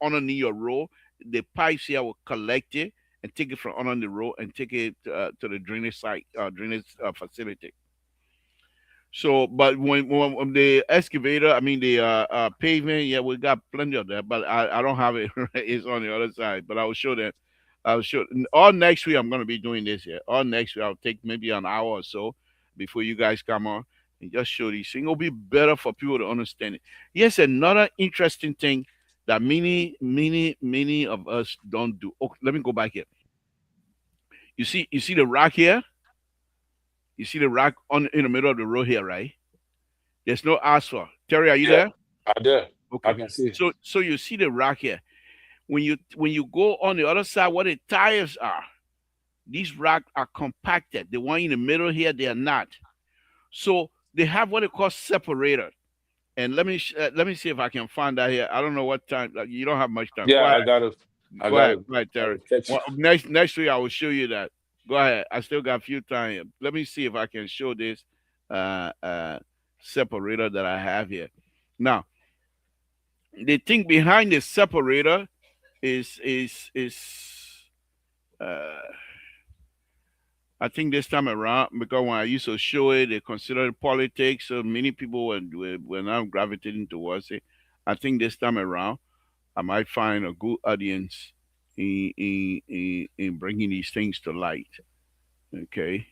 underneath your road, the pipes here will collect it and take it from under the road and take it to the drainage site, drainage facility. So, but when the excavator, I mean the pavement, yeah, we got plenty of that, but I don't have it. It's on the other side, but I will show that. I'll show all next week. I'm going to be doing this here. All next week, I'll take maybe an hour or so before you guys come on and just show these things. It'll be better for people to understand it. Yes, another interesting thing that many of us don't do. Oh, let me go back here. You see the rock here. You see the rock on in the middle of the road here, right? There's no asphalt. Terry, are you Yeah. there? I there. I Okay. can see. So you see the rock here. When you go on the other side, where the tires are, these rocks are compacted. The one in the middle here, they are not. So they have what they call separator. And let me see if I can find that here. I don't know what time. You don't have much time. Go Yeah, ahead. I Go gotta ahead. Go ahead, Terry. catch Well, you. next week I will show you that. Go ahead. I still got a few time. Let me see if I can show this uh, uh, separator that I have here. Now, the thing behind the separator is uh, I think this time around, because when I used to show it, they considered politics, so many people were now gravitating towards it. I think this time around, I might find a good audience in bringing these things to light. Okay.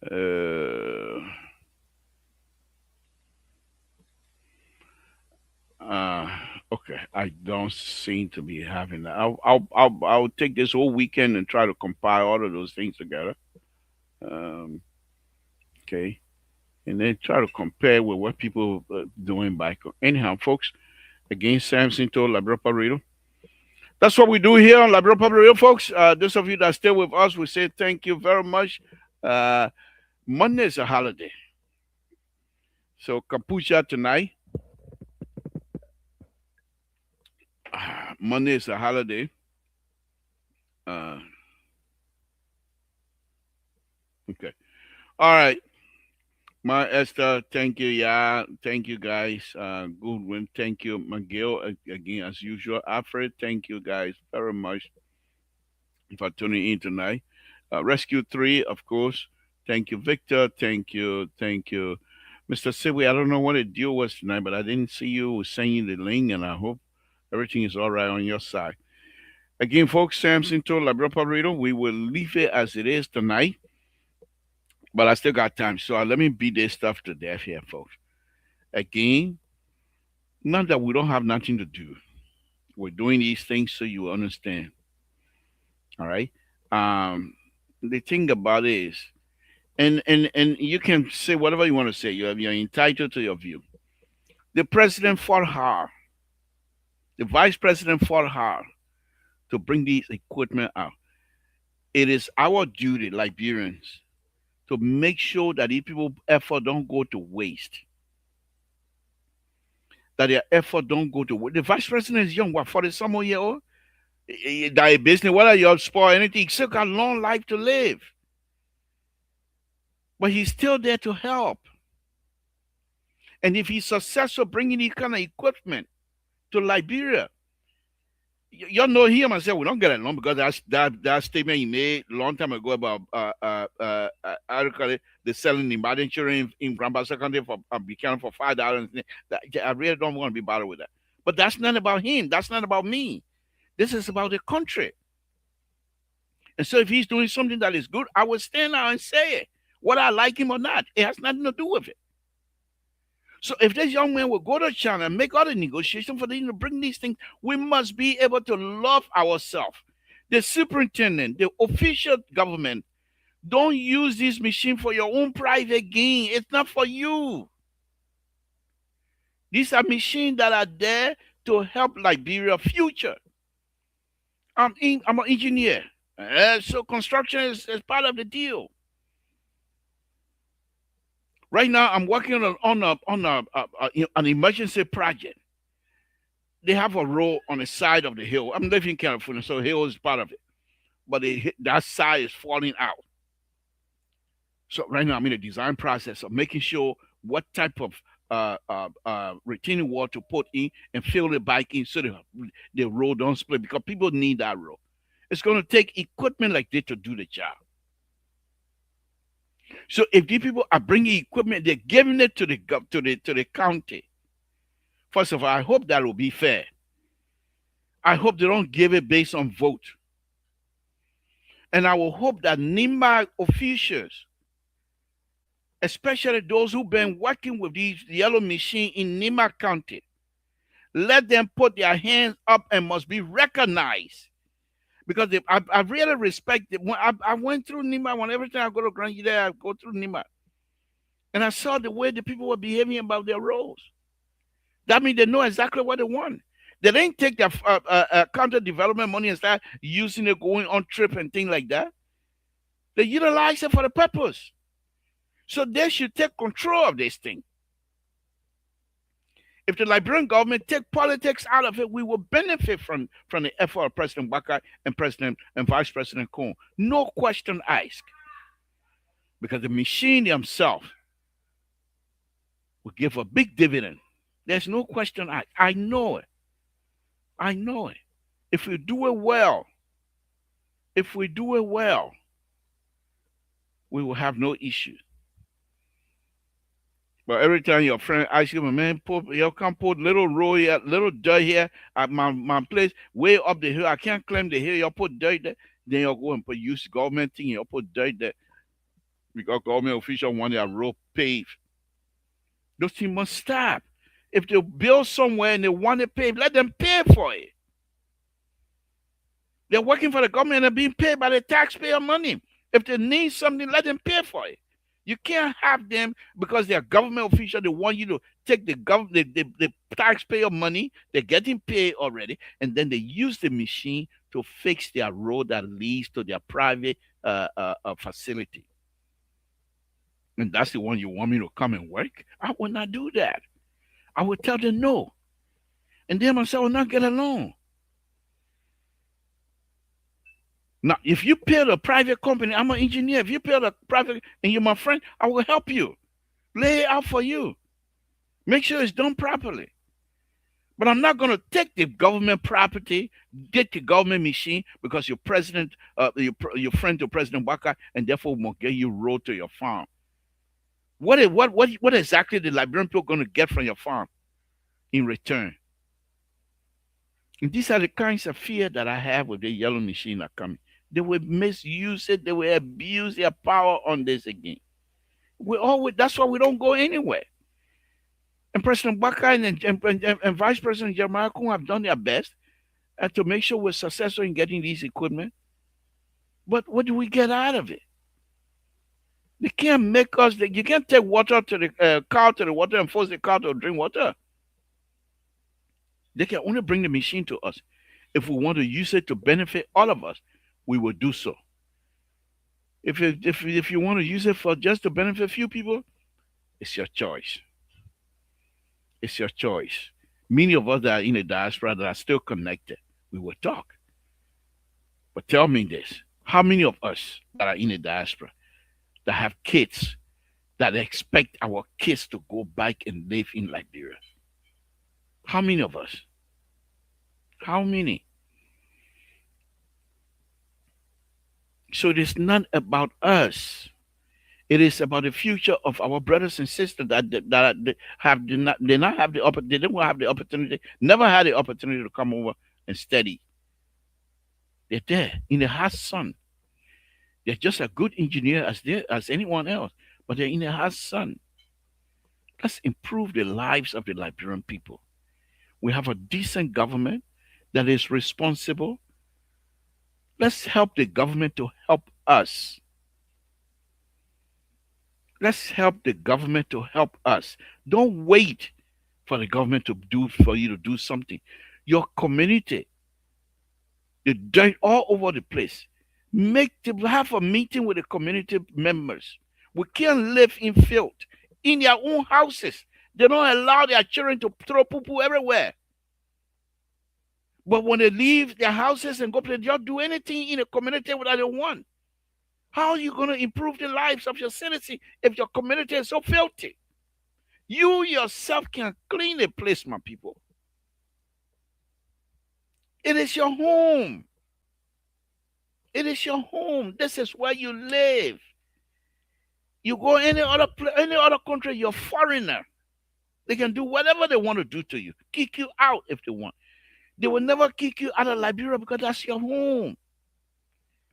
Uh, uh, okay. I don't seem to be having that. I'll take this whole weekend and try to compile all of those things together. Um, okay. And then try to compare with what people doing back. Anyhow, folks, again, Samson told Labropa Radio. That's what we do here on Labropa Radio, folks. Those of you that stay with us, we say thank you very much. Uh, Monday is a holiday. So, Kapucha tonight. Monday is a holiday. Uh, okay. All right. My Esther, thank you. Yeah, thank you, guys. Goodwin, thank you. McGill, again, as usual. Alfred, thank you, guys, very much for tuning in tonight. Rescue 3, of course. Thank you, Victor. Thank you. Thank you. Mr. Sibley, I don't know what the deal was tonight, but I didn't see you sending the link, and I hope everything is all right on your side. Again, folks, Samson told Labropa Radio, we will leave it as it is tonight, but I still got time. So let me beat this stuff to death here, folks. Again, not that we don't have nothing to do. We're doing these things so you understand. All right. Um, the thing about it is, and you can say whatever you want to say. You're entitled to your view. The president fought hard. The vice president fought hard to bring these equipment out. It is our duty, Liberians, to make sure that these people effort don't go to waste. That their effort don't go to waste. The vice president is young, what, 40 some year old? Die business, whether you're spoil anything, he still got a long life to live. But he's still there to help. And if he's successful bringing this kind of equipment to Liberia, y'all know him and say we don't get along because that statement he made a long time ago about the selling the bad insurance in Grand Bassa County for Buchanan for $5. I really don't want to be bothered with that. But that's not about him. That's not about me. This is about the country. And so if he's doing something that is good, I will stand out and say it, whether I like him or not. It has nothing to do with it. So if this young man will go to China and make other negotiations for them to bring these things, we must be able to love ourselves. The superintendent, the official government, don't use this machine for your own private gain. It's not for you. These are machines that are there to help Liberia future. I'm an engineer, so construction is part of the deal. Right now, I'm working an emergency project. They have a road on the side of the hill. I'm living in California, so hill is part of it, but that side is falling out. So right now, I'm in the design process of making sure what type of retaining wall to put in and fill it back in so the road don't split because people need that road. It's going to take equipment like this to do the job. So if these people are bringing equipment, they're giving it to the county. First of all, I hope that will be fair. I hope they don't give it based on vote. And I will hope that NIMA officials, especially those who've been working with these yellow machine in NIMA County, let them put their hands up and must be recognized. Because I really respect it. When I went through NIMA, when every time I go to Grand Unit, I go through NIMA. And I saw the way the people were behaving about their roles. That means they know exactly what they want. They didn't take their counter development money and start using it going on trip and things like that. They utilize it for the purpose. So they should take control of this thing. If the Liberian government take politics out of it, we will benefit from the effort of President Baka and President and Vice President Kuhn. No question asked. Because the machine themselves will give a big dividend. There's no question asked. I know it. I know it. If we do it well, we will have no issues. But every time your friend asks you, man, you can put little road here, little dirt here at my place, way up the hill. I can't climb the hill. You put dirt there. Then you'll go and use government thing. You put dirt there because government official want their road paved. Those things must stop. If they build somewhere and they want it paved, let them pay for it. They're working for the government and being paid by the taxpayer money. If they need something, let them pay for it. You can't have them because they're government officials. They want you to take the taxpayer money. They're getting paid already, and then they use the machine to fix their road that leads to their private facility. And that's the one you want me to come and work? I will not do that. I will tell them no, and they myself will not get along. Now, if you build a private company, I'm an engineer. If you build a private and you're my friend, I will help you. Lay it out for you. Make sure it's done properly. But I'm not going to take the government property, get the government machine because your president, your friend to President Waka, and therefore will get you road to your farm. What exactly the Liberian people going to get from your farm in return? And these are the kinds of fear that I have with the yellow machine that coming. They will misuse it. They will abuse their power on this again. That's why we don't go anywhere. And President Baka and Vice President Jeremiah Kuhn have done their best to make sure we're successful in getting these equipment. But what do we get out of it? They can't make us. You can't take water to the cow to the water and force the cow to drink water. They can only bring the machine to us. If we want to use it to benefit all of us, we will do so. If you want to use it for just to benefit a few people, it's your choice. It's your choice. Many of us that are in the diaspora that are still connected, we will talk. But tell me this: how many of us that are in the diaspora that have kids that expect our kids to go back and live in Liberia? How many of us? How many? So it is not about us. It is about the future of our brothers and sisters that did not have the opportunity, never had the opportunity to come over and study. They're there in the hot sun. They're just a good engineer as anyone else, but they're in the hot sun. Let's improve the lives of the Liberian people. We have a decent government that is responsible. Let's help the government to help us. Let's help the government to help us. Don't wait for the government to do for you to do something. Your community, the dirt all over the place. Have a meeting with the community members. We can't live in filth in their own houses. They don't allow their children to throw poo poo everywhere. But when they leave their houses and go play, they don't do anything in the community without they want. How are you going to improve the lives of your citizens if your community is so filthy? You yourself can clean a place, my people. It is your home. It is your home. This is where you live. You go any other country, you're a foreigner. They can do whatever they want to do to you. Kick you out if they want. They will never kick you out of Liberia because that's your home.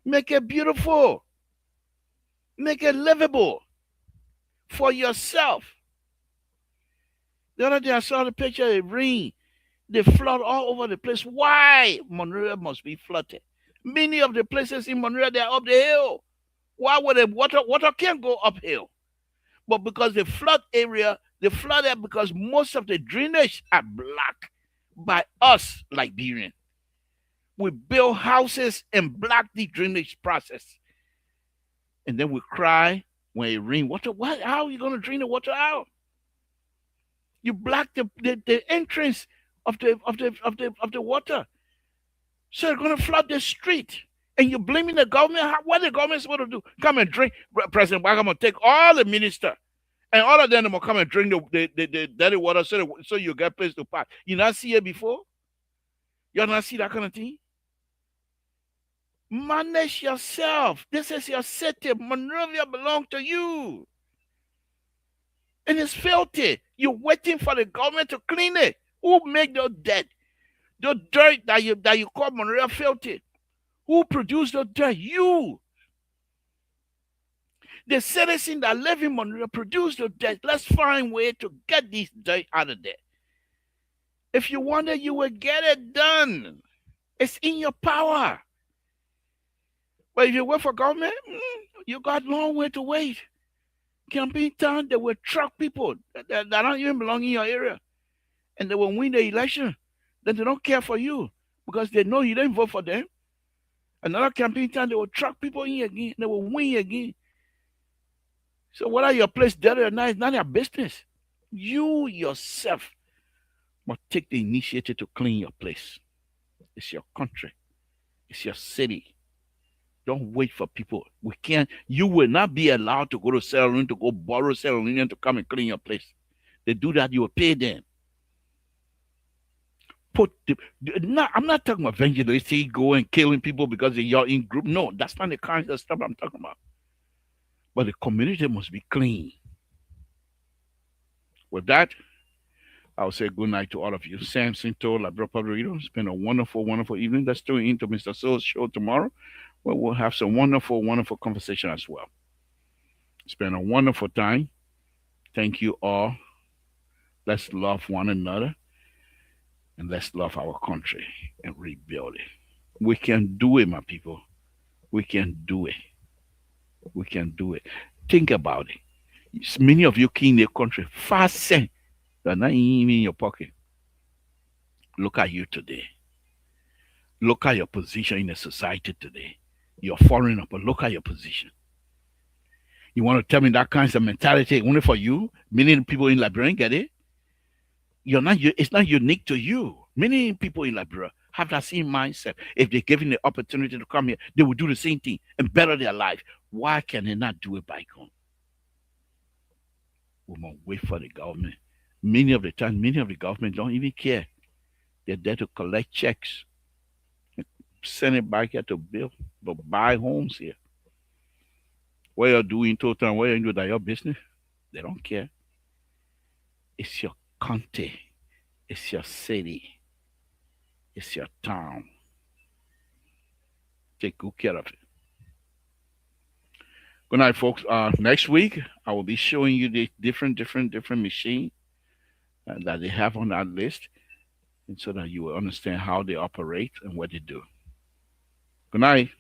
Make it beautiful. Make it livable for yourself. The other day I saw the picture of rain. They flood all over the place. Why? Monrovia must be flooded. Many of the places in Monrovia, they're up the hill. Why would the water can't go uphill? But because the flood area, they flooded because most of the drainage are blocked by us, Liberians. We build houses and block the drainage process. And then we cry when it rains. How are you going to drain the water out? You block the entrance of the water. So they're going to flood the street. And you're blaming the government. What the government supposed to do? Come and drink. President Obama will take all the ministers. And all of them will come and drink the dirty water so you get place to pass. You not see it before? You not see that kind of thing? Manage yourself. This is your city. Monrovia belongs to you. And it's filthy. You're waiting for the government to clean it. Who make those dirt? The dirt that you call Monrovia filthy. Who produced the dirt? You. The citizens that live in Monrovia produce the dirt. Let's find a way to get this dirt out of there. If you want it, you will get it done. It's in your power. But if you wait for government, you got a long way to wait. Campaign time, they will truck people that don't even belong in your area. And they will win the election. Then they don't care for you because they know you didn't vote for them. Another campaign time, they will truck people in again. They will win again. So whether your place dirty or not, it's not your business. You yourself must take the initiative to clean your place. It's your country. It's your city. Don't wait for people. You will not be allowed to go to Sierra Leone to go borrow Sierra Leone to come and clean your place. They do that, you will pay them. I'm not talking about evangelistic, going killing people because you're in group. No, that's not the kind of stuff I'm talking about. But the community must be clean. With that, I'll say good night to all of you. Samson told Labrador Public Radio. It's been a wonderful, wonderful evening. Let's tune in to Mr. Soul's show tomorrow, where we'll have some wonderful, wonderful conversation as well. It's been a wonderful time. Thank you all. Let's love one another and let's love our country and rebuild it. We can do it, my people. We can do it. We can do it. Think about it. Many of you king the country fast sent. They're not even in your pocket. Look at you today. Look at your position in the society today. You're foreigner, but look at your position. You want to tell me that kind of mentality only for you? Many people in Liberia get it. It's not unique to you. Many people in Liberia have that same mindset. If they're given the opportunity to come here, they will do the same thing and better their life. Why can they not do it back home? We must wait for the government. Many of the government don't even care. They're there to collect checks, send it back here to build, but buy homes here. What you're doing total, what you're doing, that your business. They don't care. It's your county. It's your city. It's your town. Take good care of it. Good night, folks. Next week I will be showing you the different machine that they have on that list, and so that you will understand how they operate and what they do. Good night.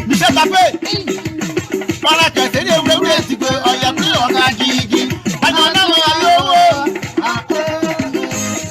Michel Tapé.